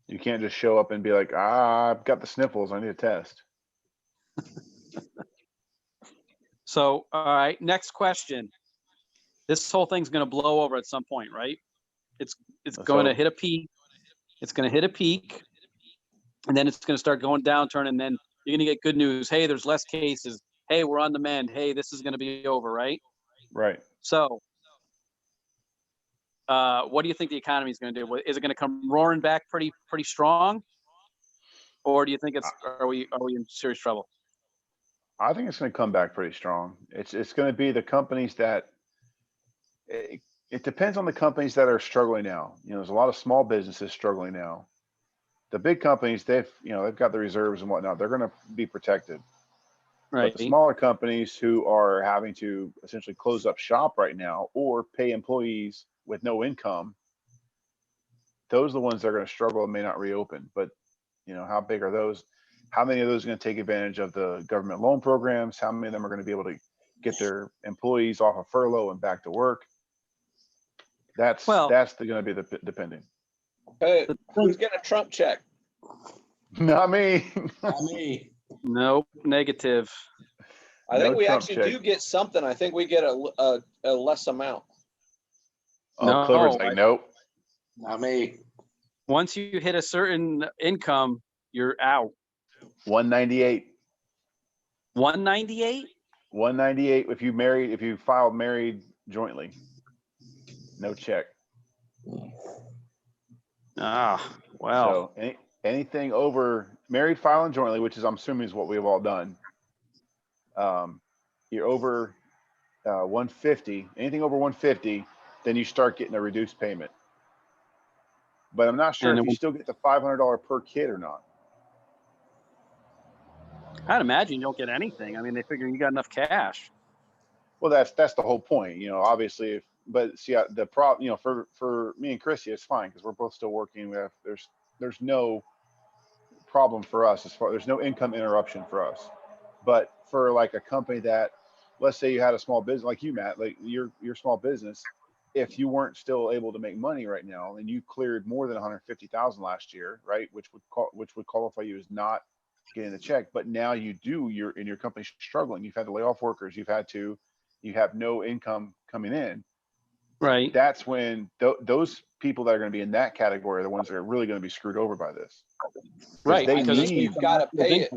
You can't just show up and be like, I've got the sniffles. I need a test. So, all right, next question. This whole thing's going to blow over at some point, right? It's Let's going to hope. hit a peak. It's going to hit a peak, and then it's going to start going downturn, and then you're going to get good news. Hey, there's less cases. Hey, we're on the mend. Hey, this is going to be over, right? Right. So, what do you think the economy is going to do? Is it going to come roaring back pretty strong, or do you think are we in serious trouble? I think it's going to come back pretty strong. It's going to be the companies that it depends on the companies that are struggling now. There's a lot of small businesses struggling now. The big companies, they've got the reserves and whatnot. They're going to be protected. Right. But the smaller companies who are having to essentially close up shop right now or pay employees with no income, those are the ones that are going to struggle and may not reopen. But how big are those? How many of those are going to take advantage of the government loan programs? How many of them are going to be able to get their employees off of furlough and back to work? That's going to be the depending. Hey, who's getting a Trump check? Not me. Not me. Nope, negative. I think No we Trump actually check. do get something. I think we get a less amount. Oh, No, Clover's like, nope. Not me. Once you hit a certain income, you're out. 198. 198? 198 if you filed married jointly. No check. Ah, wow. So anything over married filing jointly, which is I'm assuming is what we've all done. You're over 150. Anything over 150, then you start getting a reduced payment. But I'm not sure And if you still get the $500 per kid or not. I'd imagine you don't get anything. I mean, they figure you got enough cash. Well, that's the whole point, obviously. But see, the problem, for me and Chrissy, it's fine because we're both still working. There's no problem for us as far there's no income interruption for us. But for like a company that, let's say you had a small business like you, Matt, like your small business, if you weren't still able to make money right now and you cleared more than 150,000 last year, right, which would qualify you as not getting the check, but now you do, your company's struggling. You've had to lay off workers. You have no income coming in. Right. That's when those people that are going to be in that category are the ones that are really going to be screwed over by this. Right. They Because need, you've got to pay it.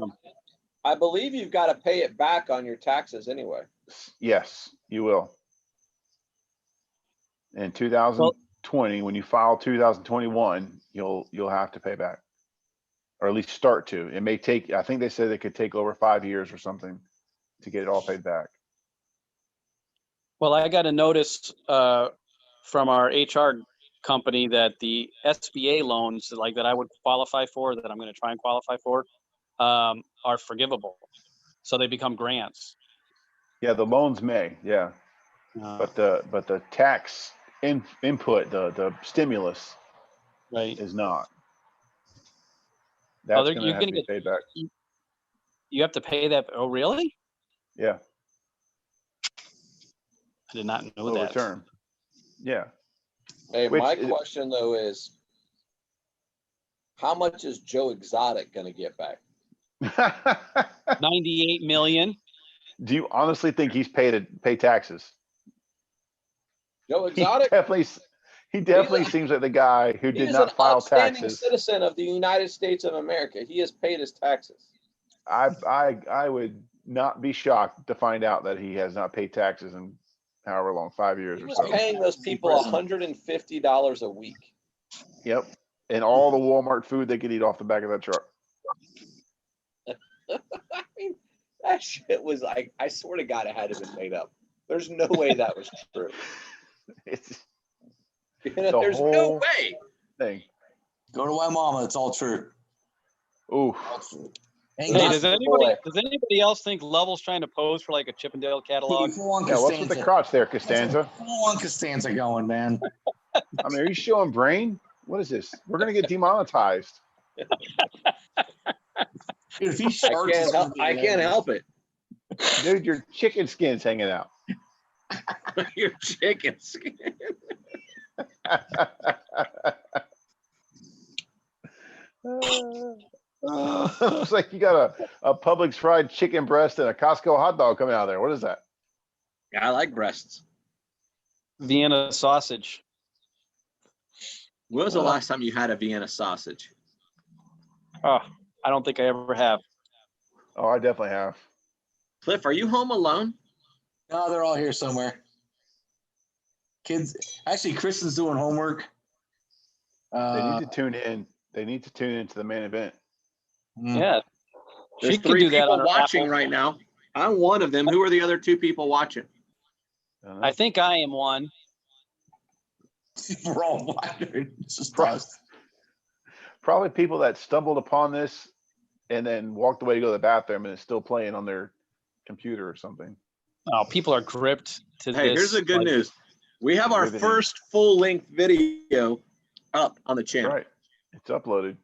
I believe you've got to pay it back on your taxes anyway. yes, you will. In 2020, when you file 2021, you'll have to pay back, or at least start to. It may take, I think they said it could take over 5 years or something to get it all paid back. Well, I got a notice from our HR company that the SBA loans like that I would qualify for, that I'm going to try and qualify for, are forgivable. So they become grants. Yeah, the loans may, yeah. But the tax input, the stimulus, right, is not. That's you're going to be paid back. You have to pay that. Oh, really? Yeah. I did not know Over that. term. Yeah. Hey, my question though is, how much is Joe Exotic going to get back? 98 million. Do you honestly think he's paid to pay taxes? Joe Exotic? He definitely seems like the guy who did not file taxes. He is an outstanding citizen of the United States of America. He has paid his taxes. I would not be shocked to find out that he has not paid taxes in however long, 5 years or so. He was paying those people $150 a week. Yep. And all the Walmart food they could eat off the back of that truck. I mean, that shit was like, I swear to God, it had to have been made up. There's no way that was true. There's no way. Thing. Go to Waimama. It's all true. Ooh. Hey, does anybody else think Lovell's trying to pose for like a Chippendale catalog? Yeah, what's with the crotch there, Costanza? Full on Costanza going, man. I mean, are you showing brain? What is this? We're gonna get demonetized. Dude, if he I can't help it. Dude, your chicken skin's hanging out. Your chicken skin. Looks like you got a Publix fried chicken breast and a Costco hot dog coming out of there. What is that? Yeah, I like breasts. Vienna sausage. When was the last time you had a Vienna sausage? Oh, I don't think I ever have. Oh, I definitely have. Cliff, are you home alone? No, they're all here somewhere. Kids, actually, Kristen's doing homework. They need to tune in. They need to tune into the main event. Yeah. There's She can 3 do that people on her watching Apple. right now. I'm one of them. Who are the other 2 people watching? I think I am one. We're all wondering. This is probably people that stumbled upon this and then walked away to go to the bathroom and it's still playing on their computer or something. Oh, people are gripped to this. Hey, here's the good news. We have our Riveting. first full-length video up on the channel. Right. It's uploaded.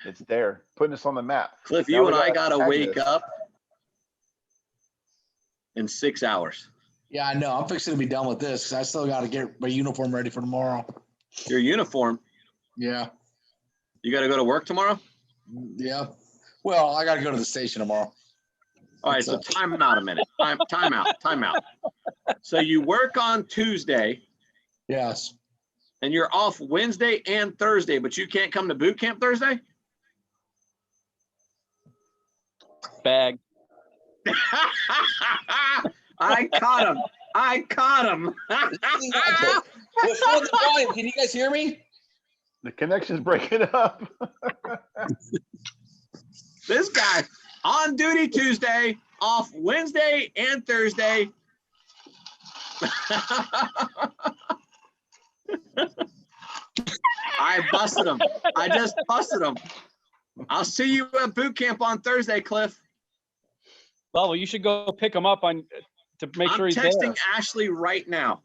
It's there. Putting us on the map. Cliff, Now you we and I gotta gotta tag wake this. up in 6 hours. Yeah, I know. I'm fixing to be done with this because I still got to get my uniform ready for tomorrow. Your uniform. Yeah. You got to go to work tomorrow? Yeah. Well, I got to go to the station tomorrow. All right, so time out a minute. Time out. So you work on Tuesday Yes. and you're off Wednesday and Thursday, but you can't come to boot camp Thursday? Bag. I caught him. What's wrong with the volume? Can you guys hear me? The connection's breaking up. This guy on duty Tuesday, off Wednesday and Thursday. I busted him. I just busted him. I'll see you at boot camp on Thursday, Cliff. Well, you should go pick him up to make sure he's there. I'm texting Ashley right now.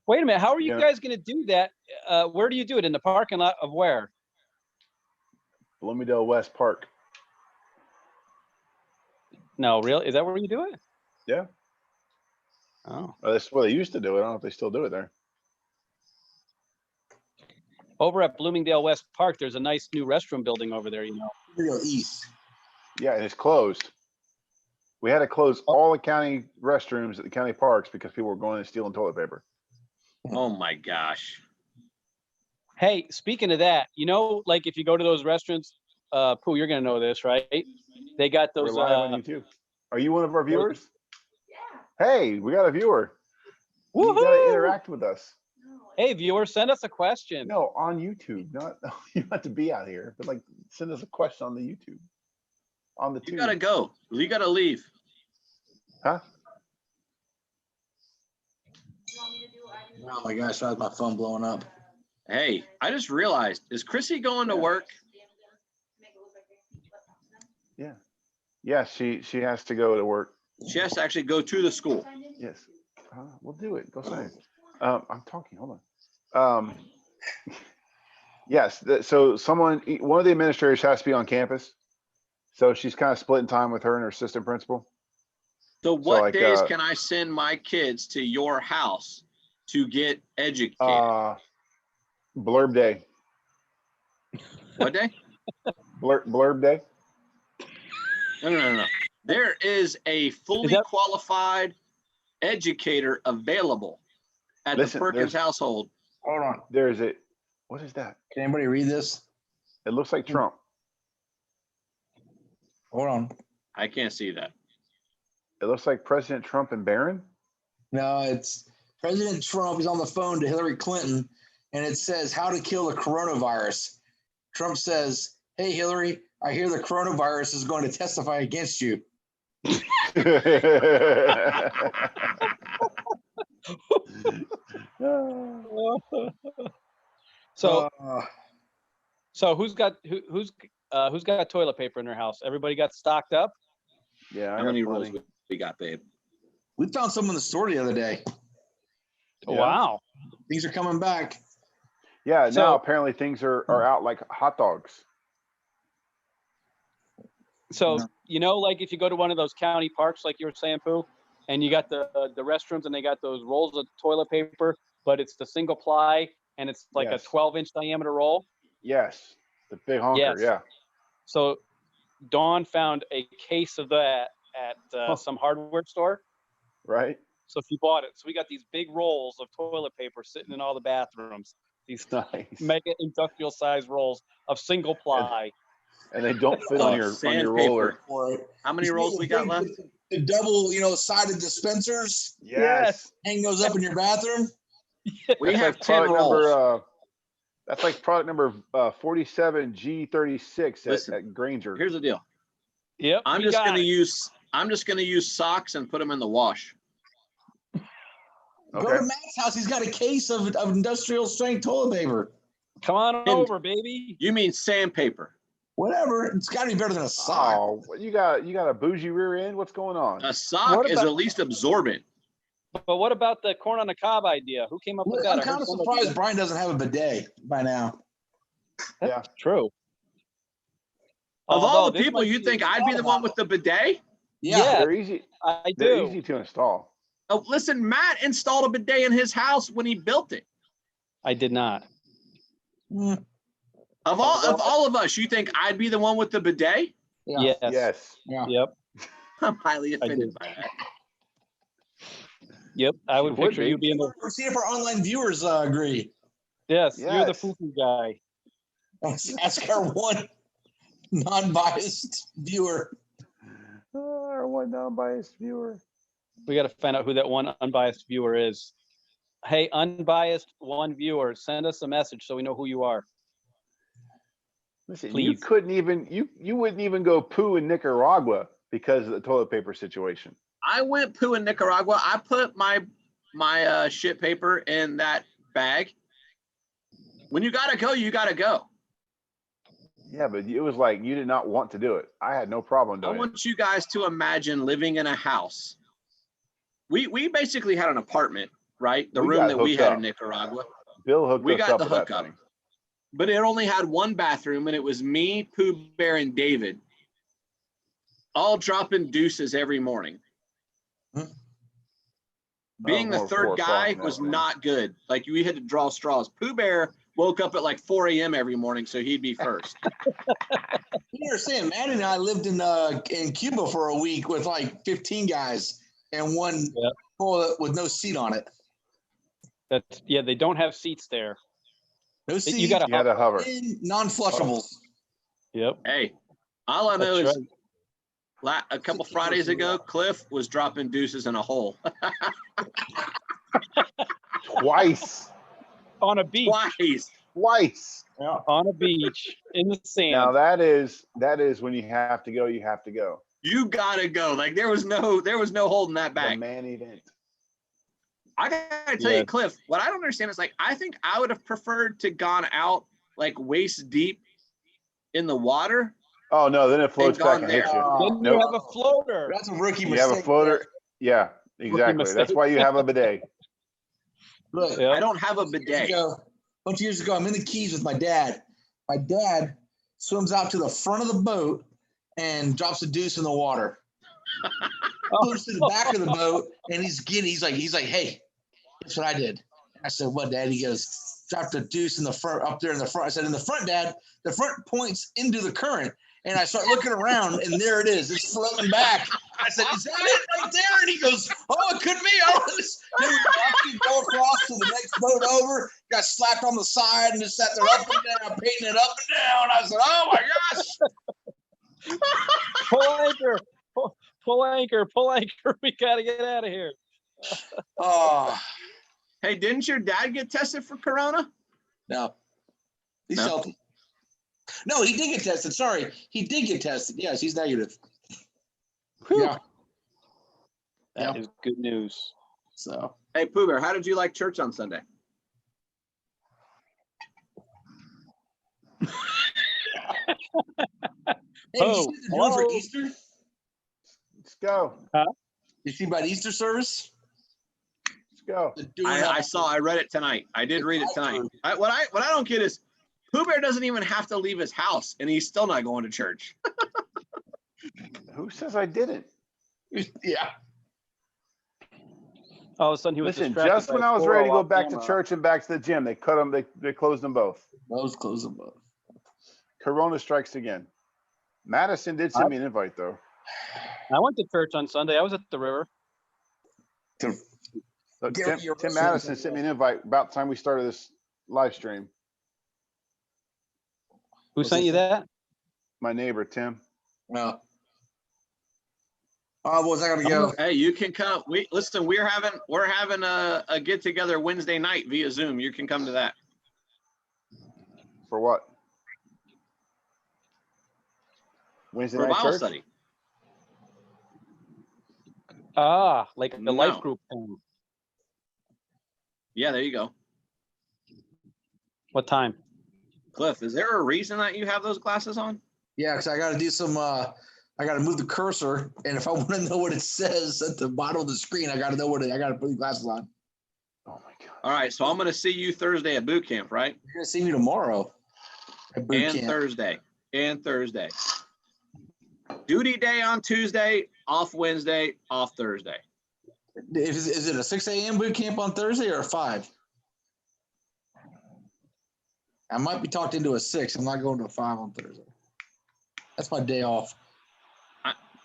Wait a minute. How are you guys going to do that? Where do you do it? In the parking lot of where? Bloomingdale West Park. No, really? Is that where you do it? Yeah. Oh. Well, that's what they used to do. I don't know if they still do it there. Over at Bloomingdale West Park, there's a nice new restroom building over there, you know. Real east. Yeah, and it's closed. We had to close all the county restrooms at the county parks because people were going and stealing toilet paper. Oh my gosh. Hey, speaking of that, you know, like if you go to those restaurants, Pooh, you're gonna know this, right? They got We're those. live on YouTube. Are you one of our viewers? Hey, we got a viewer. You gotta Woohoo! interact with us. Hey, viewer, send us a question. No, on YouTube. Not you don't have to be out here, but like send us a question on the YouTube. On the You tube. gotta go. You gotta leave. Huh? Oh my gosh, why is my phone blowing up? Hey, I just realized, is Chrissy going to work? Yeah. Yeah, she has to go to work. She has to actually go to the school. Yes. We'll do it. Go sign. I'm talking. Hold on. Yes. So one of the administrators has to be on campus. So she's kind of splitting time with her and her assistant principal. So what like, days can I send my kids to your house to get educated? Blurb day. What day? Blurb day. No. There is a fully qualified educator available at the Perkins household. Hold on. There's a, what is that? Can anybody read this? It looks like Trump. Hold on. I can't see that. It looks like President Trump and Barron. No, it's President Trump is on the phone to Hillary Clinton, and it says how to kill the coronavirus. Trump says, "Hey, Hillary, I hear the coronavirus is going to testify against you." So who's got toilet paper in their house? Everybody got stocked up? Yeah. How many rolls we got, babe? We found some in the store the other day. Yeah. Wow. Things are coming back. Yeah, So- now apparently things are out like hot dogs. So, you know, like if you go to one of those county parks, like you were saying, Pooh, and you got the restrooms and they got those rolls of toilet paper, but it's the single ply and it's like Yes. a 12-inch diameter roll. Yes, the big honker. Yes. Yeah. So Dawn found a case of that at some hardware store. Right. So she bought it. So we got these big rolls of toilet paper sitting in all the bathrooms. These Nice. mega industrial size rolls of single ply. And they don't fit on your roller. How many rolls we got left? The double, sided dispensers. Yes. Hang those up in your bathroom. We That's have like 10 product rolls. number, that's like product number 47G36 at Granger. Here's the deal. Yep. I'm just gonna use socks and put them in the wash. Go to Matt's house. He's got a case of industrial strength toilet paper. Come on over, baby. You mean sandpaper? Whatever. It's got to be better than a sock. Oh, you got a bougie rear end? What's going on? A sock is at least absorbent. But what about the corn on the cob idea? Who came up with that? I'm kind of surprised Brian doesn't have a bidet by now. Yeah, true. Of all the people, you think I'd be the one with the bidet? Yeah. They're easy. I do. They're easy to install. Oh, listen, Matt installed a bidet in his house when he built it. I did not. Of all of us, you think I'd be the one with the bidet? Yeah. Yes. Yeah. Yep. I'm highly offended by that. Yep. I would Would picture be. you being the. Let's see if our online viewers agree. Yes, you're the Yes. foo-foo guy. Let's ask our one non-biased viewer. Our one non-biased viewer. We got to find out who that one unbiased viewer is. Hey, unbiased one viewer, send us a message so we know who you are. Listen, Please. you couldn't even you wouldn't even go poo in Nicaragua because of the toilet paper situation. I went poo in Nicaragua. I put my shit paper in that bag. When you gotta go, you gotta go. Yeah, but it was like you did not want to do it. I had no problem I doing it. want you guys to imagine living in a house. We basically had an apartment, right? The We room got that we hooked had up. in Nicaragua. Bill hooked We us got up the with that hookup. thing. But it only had one bathroom, and it was me, Pooh Bear, and David. all dropping deuces every morning. Being the more third 4 o'clock guy in the was afternoon. not good. Like we had to draw straws. Pooh Bear woke up at like 4 a.m. every morning, so he'd be first. You understand, Matt and I lived in Cuba for a week with like 15 guys and one Yep. toilet with no seat on it. That's yeah. They don't have seats there. No seat. You got to You had to hover. and non-flushables. Yep. Hey, all I know That's is a couple Fridays ago, Cliff was dropping deuces in a hole. Twice. On a beach. Twice. On a beach in the sand. Now that is when you have to go, you have to go. You gotta go. Like there was no holding that The back. man event. I gotta tell you, Cliff, what I don't understand is like I think I would have preferred to gone out like waist deep in the water. Oh no, then it floats back gone and hits you. Then Nope. you have a floater. That's a rookie You mistake. have a floater. Yeah, exactly. mistake. That's why you have a bidet. Look, Yep. I don't have a bidet. a bunch of years ago, I'm in the Keys with my dad. My dad swims out to the front of the boat and drops a deuce in the water. Goes to the back of the boat and he's giddy. He's like, hey, that's what I did. I said, what, Dad? He goes, dropped a deuce in the front, up there in the front. I said, in the front, Dad, the front points into the current. And I start looking around and there it is. It's floating back. I said, is that it right there? And he goes, oh, it could be. Oh, then we watched him go across to the next boat over, got slapped on the side and just sat there up and down, painting it up and down. I said, oh my gosh. Pull anchor. Pull anchor. Pull anchor. We got to get out of here. Oh, Hey, didn't your dad get tested for corona? no. He's No? healthy. No, he did get tested. Sorry. He did get tested. Yes, he's negative. Whew. Yeah. That is good news. So, Hey, Pooh Bear, how did you like church on Sunday? hey, did you see the doing for hello. Easter? Let's go. Did you see about Easter service? Let's go. They're doing I read it tonight. I did read it tonight. What I don't get is Pooh Bear doesn't even have to leave his house and he's still not going to church. Who says I didn't? Yeah. All of a sudden he was Listen, distracted just by when a I was squirrel ready to go off back to camera. church and back to the gym, they cut them. They closed them both. Those close them both. Corona strikes again. Madison did send me an invite though. I went to church on Sunday. I was at the river. So Gary, you're Tim also- Madison sent me an invite about the time we started this live stream. Who Was sent it- you that? My neighbor, Tim. No. Oh, boys, I gotta go. Hey, you can come. We're having a get together Wednesday night via Zoom. You can come to that. For what? Wednesday For night Bible church? study. Ah, like the life No. group thing. Yeah, there you go. What time? Cliff, is there a reason that you have those glasses on? Yeah, because I gotta do some I gotta move the cursor, and if I want to know what it says at the bottom of the screen, I gotta know I gotta put the glasses on. Oh my god. All right, so I'm going to see you Thursday at boot camp, right? You're gonna see me tomorrow at boot And camp. Thursday. Duty day on Tuesday, off Wednesday, off Thursday. Is it a 6 a.m. boot camp on Thursday or a 5? I might be talked into a 6. I'm not going to a 5 on Thursday. That's my day off.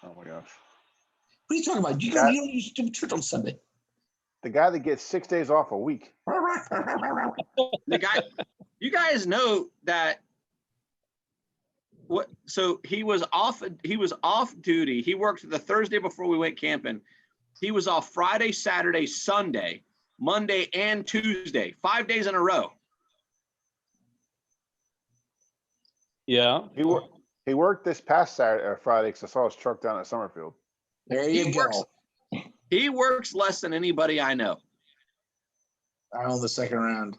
Oh my gosh. What are you talking about? You don't use church on Sunday. The guy that gets 6 days off a week. The guy, you guys know that. So he was off duty. He worked the Thursday before we went camping. He was off Friday, Saturday, Sunday, Monday, and Tuesday, 5 days in a row. Yeah. He worked this past Saturday or Friday because I saw his truck down at Summerfield. There you He go. He works less than anybody I know. I own the second round.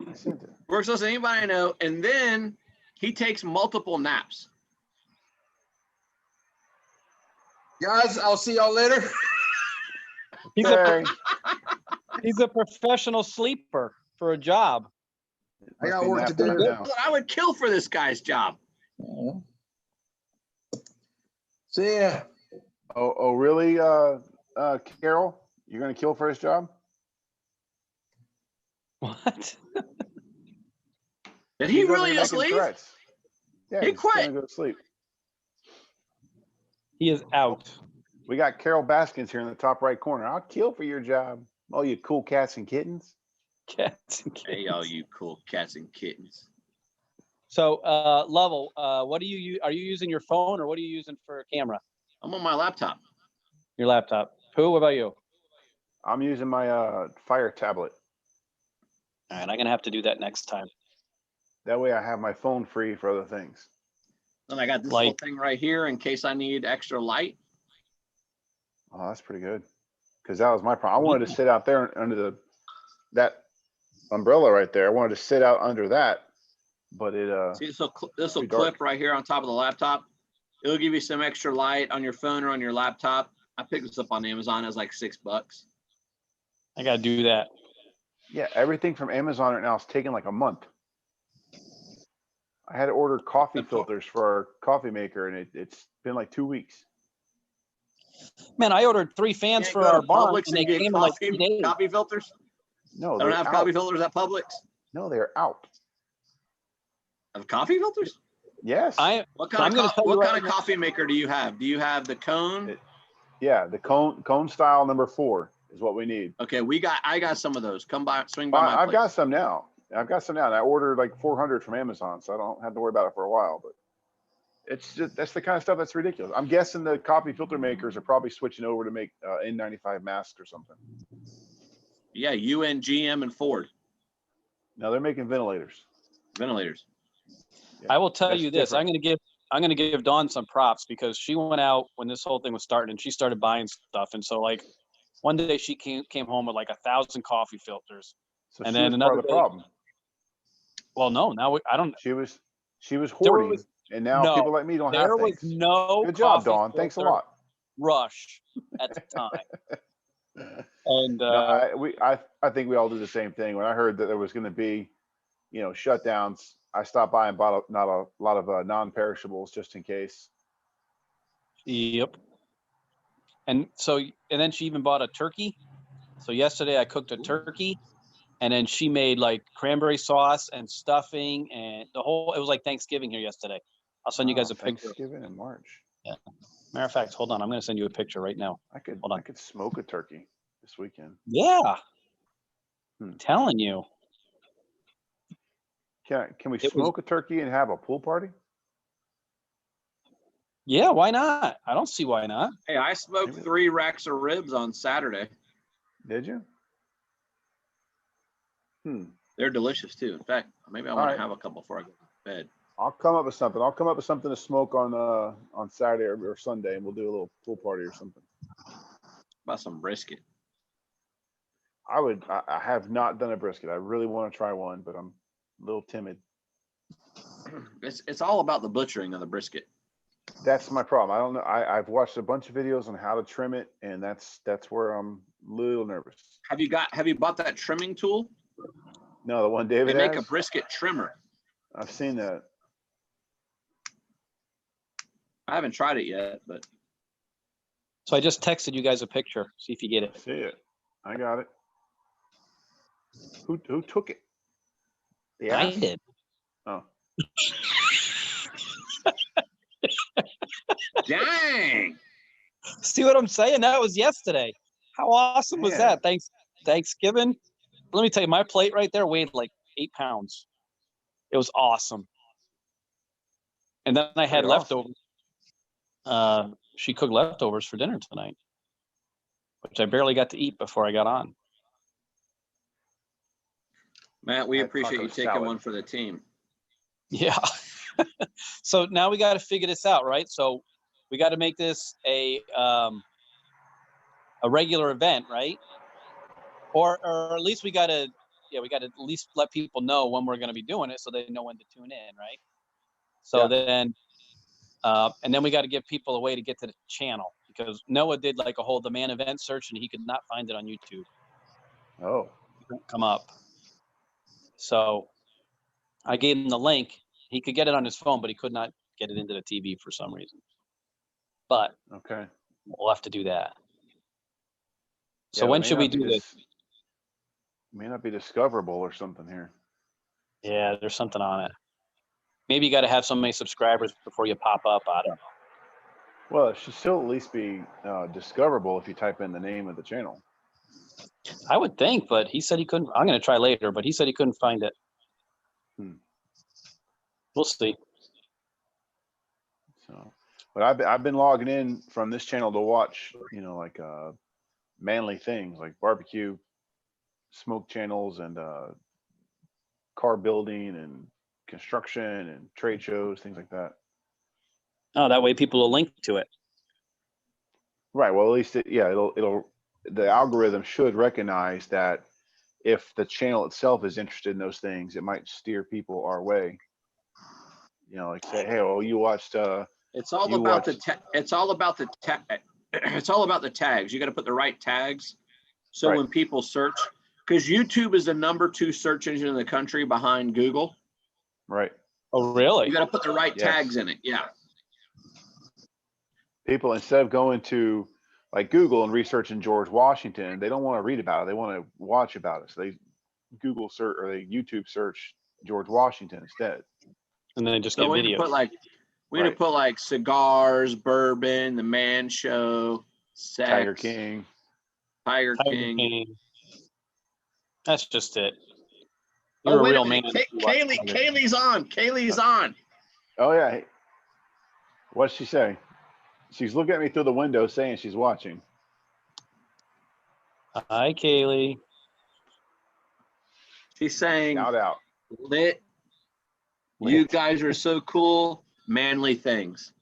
I sent it. Works less than anybody I know. And then he takes multiple naps. Guys, I'll see y'all later. He's Hey, he's a professional sleeper for a job. I got must be work to napping do. now. I would kill for this guy's job. See ya. Oh, really, Carol? You're gonna kill for his job? What? Did he He's really already just making leave? threats. Yeah, He he's gonna quit. go to sleep. He is out. We got Carol Baskins here in the top right corner. I'll kill for your job. Oh, you cool cats and kittens. Cats and Hey, kittens. all you cool cats and kittens. So, Lovell, what are you using your phone or what are you using for a camera? I'm on my laptop. Your laptop. Pooh, what about you? I'm using my Fire tablet. All right, I'm gonna have to do that next time. That way I have my phone free for other things. And I got this Like- little thing right here in case I need extra light. Oh, that's pretty good. Because that was my problem. I wanted to sit out there under that umbrella right there. I wanted to sit out under that, but it See, this will too dark. clip right here on top of the laptop. It'll give you some extra light on your phone or on your laptop. I picked this up on Amazon. It was like $6. I gotta do that. yeah, everything from Amazon right now is taking like a month. I had to order coffee filters for our coffee maker, and it's been like 2 weeks. Man, I ordered 3 fans Can't for go to our barn Publix and they and get came in like coffee, 3 days. coffee filters. No, I don't they're have out. coffee filters at Publix. No, they're out. Have coffee filters? Yes. What So kind I'm of gonna tell you what right kind of now- coffee maker do you have? Do you have the cone? Yeah, the cone style number 4 is what we need. Okay, I got some of those. Come by, swing by my I've place. got some now. And I ordered like 400 from Amazon, so I don't have to worry about it for a while. But it's just that's the kind of stuff that's ridiculous. I'm guessing the coffee filter makers are probably switching over to make N95 masks or something. Yeah, UN, GM, and Ford No, they're making ventilators. ventilators. Yeah, I will tell that's you this. different. I'm gonna give Dawn some props because she went out when this whole thing was starting and she started buying stuff. And so like one day she came home with like 1,000 coffee filters. So and she then was part another of the day- problem. Well, no, now I don't. She was There hoarding, was- and now no, people like me don't have There was things. no Good job, coffee Dawn. Thanks a filter lot. rush at the time. And No, I think we all do the same thing. When I heard that there was going to be, shutdowns, I stopped by and bought not a lot of non-perishables just in case. Yep. And then she even bought a turkey. So yesterday I cooked a turkey and then she made like cranberry sauce and stuffing and it was like Thanksgiving here yesterday. I'll send you guys a picture. Thanksgiving in March. Yeah. Matter of fact, hold on. I'm going to send you a picture right now. Hold on. I could smoke a turkey this weekend. Yeah. I'm telling you. Can we smoke a turkey and have a pool party? Yeah, why not? I don't see why not. Hey, I smoked 3 racks of ribs on Saturday. Did you? They're delicious too. In fact, maybe I want to have a couple before I go to bed. I'll come up with something. I'll come up with something to smoke on Saturday or Sunday, and we'll do a little pool party or something. About some brisket. I have not done a brisket. I really want to try one, but I'm a little timid. It's all about the butchering of the brisket. That's my problem. I don't know. I've watched a bunch of videos on how to trim it, and that's where I'm a little nervous. Have you bought that trimming tool? No, the one David They make has? a brisket trimmer. I've seen that. I haven't tried it yet, but So I just texted you guys a picture. See if you get it. See it. I got it. Who took it? The I ass? did. Oh. dang. See what I'm saying? That was yesterday. How awesome was Man. that? Thanksgiving. Let me tell you, my plate right there weighed like 8 pounds. It was awesome. And then I had Pretty awesome. leftovers. She cooked leftovers for dinner tonight, which I barely got to eat before I got on. Matt, we I had appreciate you taco taking salad. one for the team. Yeah. So now we got to figure this out, right? So we got to make this a regular event, right? Or at least we got to at least let people know when we're going to be doing it so they know when to tune in, right? So then, and then we got to give people a way to get to the channel because Noah did like a whole demand event search and he could not find it on YouTube. Oh. It won't come up. So I gave him the link. He could get it on his phone, but he could not get it into the TV for some reason. but Okay. we'll have to do that. So Yeah, when it may should we not be do this? May not be discoverable or something here. Yeah, there's something on it. Maybe you got to have so many subscribers before you pop up. I don't know. Well, it should still at least be discoverable if you type in the name of the channel. I would think, but he said he couldn't. I'm going to try later, but he said he couldn't find it. We'll see. So, but I've been logging in from this channel to watch, like manly things like barbecue, smoke channels, and car building and construction and trade shows, things like that. Oh, that way people will link to it. Right. Well, at least the algorithm should recognize that if the channel itself is interested in those things, it might steer people our way. Like say, hey, well, you watched. It's all about the tags. You got to put the right tags. So Right. when people search, because YouTube is the #2 search engine in the country behind Google. Right. Oh, really? You got to put the right Yes. tags in it. Yeah. People, instead of going to like Google and researching George Washington, they don't want to read about it. They want to watch about it. So they Google search or they YouTube search George Washington instead. And then just So get we videos. need to put like cigars, bourbon, the Man Show, sex, Tiger King. Tiger King. That's just it. You're a wait real a minute. man. Kaylee's on. Kaylee's on. Oh yeah. Hey, what'd she say? She's looking at me through the window saying she's watching. Hi, Kaylee. She's saying, Shout out. lit. You guys are so cool. Manly things.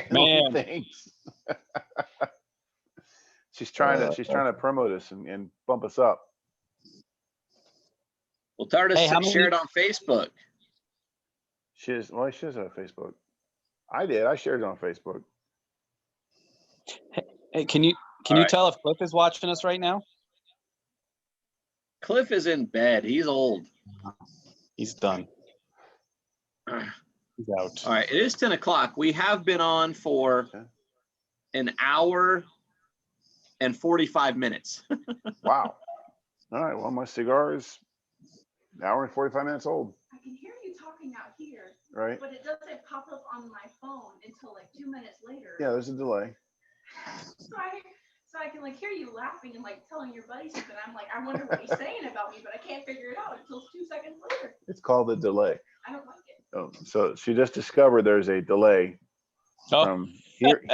Man. Things. She's trying to promote us and bump us up. Well, tell her to share it on Facebook. She does have Facebook. I did. I shared it on Facebook. Hey, can you tell if Cliff is watching us right now? Cliff is in bed. He's old. He's done. He's out. All right. It is 10 o'clock. We have been on for an hour and 45 minutes. Wow. All right. Well, my cigar is an hour and 45 minutes old. I can hear you talking out here. Right. But it doesn't pop up on my phone until like 2 minutes later. Yeah, there's a delay. So I can like hear you laughing and like telling your buddy something. I'm like, I wonder what he's saying about me, but I can't figure it out until 2 seconds later. It's called a delay. I don't like it. Oh, so she just discovered there's a delay from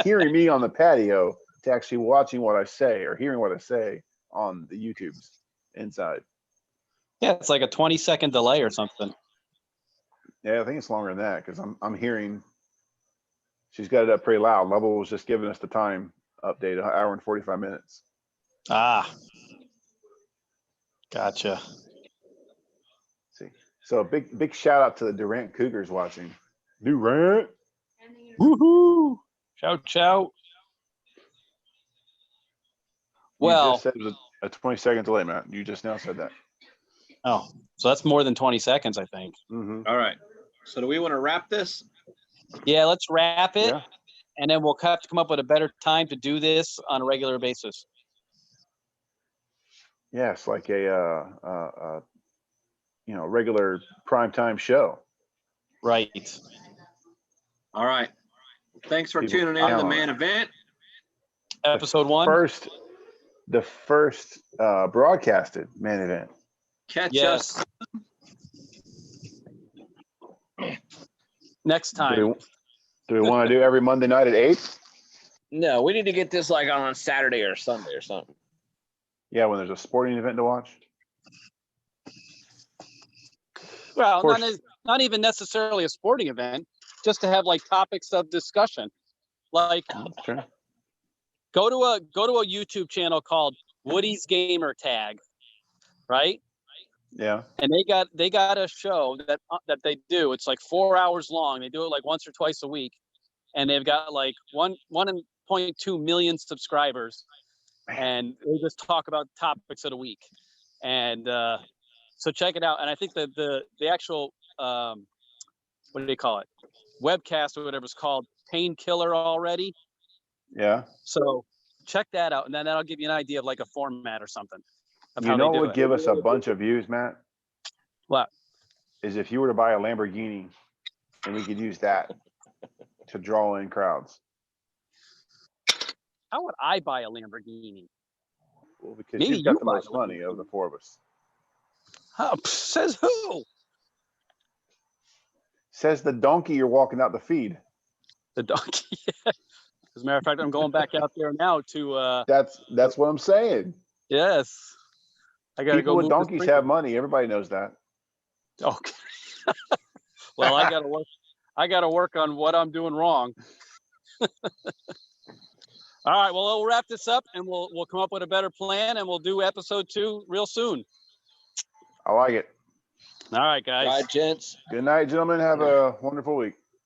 hearing me on the patio to actually watching what I say or hearing what I say on the YouTubes inside. Yeah, it's like a 20-second delay or something. Yeah, I think it's longer than that because I'm hearing she's got it up pretty loud. Level was just giving us the time update, an hour and 45 minutes. Ah, gotcha. See, so big shout out to the Durant Cougars watching. Durant, woohoo! Shout. Well, you just said it was a 20-second delay, Matt. You just now said that. Oh, so that's more than 20 seconds, I think. Mm-hmm. All right. So do we want to wrap this? Yeah, let's wrap it. Yeah. And then we'll have to come up with a better time to do this on a regular basis. Yeah, it's like a regular primetime show. Right. All right. Thanks for People tuning in to the count. main event. Episode 1. The first broadcasted main event. Catch us next time. Do we want to do every Monday night at 8? No, we need to get this like on Saturday or Sunday or something. Yeah, when there's a sporting event to watch. Well, not even necessarily a sporting event, just to have like topics of discussion. Like Sure. go to a YouTube channel called Woody's Gamer Tag, right? Yeah. And they got a show that they do. It's like 4 hours long. They do it like once or twice a week, and they've got like 1.2 million subscribers, and they just talk about topics of the week. And so check it out. And I think that the actual what do they call it? Webcast or whatever it's called, Painkiller already. Yeah. So check that out, and then that'll give you an idea of like a format or something. Of You how know they what do would it. give us a bunch of views, Matt? What? Is if you were to buy a Lamborghini and we could use that to draw in crowds. How would I buy a Lamborghini? Well, because Maybe you've got you the buy most a money of the four of us. Says who? Says the donkey you're walking out the feed. The donkey. As a matter of fact, I'm going back out there now to. That's what I'm saying. Yes. I gotta People go with move the donkeys sprinkler. have money. Everybody knows that. Okay. Well, I gotta work. I gotta work on what I'm doing wrong. All right. Well, we'll wrap this up, and we'll come up with a better plan, and we'll do episode 2 real soon. I like it. All right, guys. All right, gents. Good night, gentlemen. Have a wonderful week.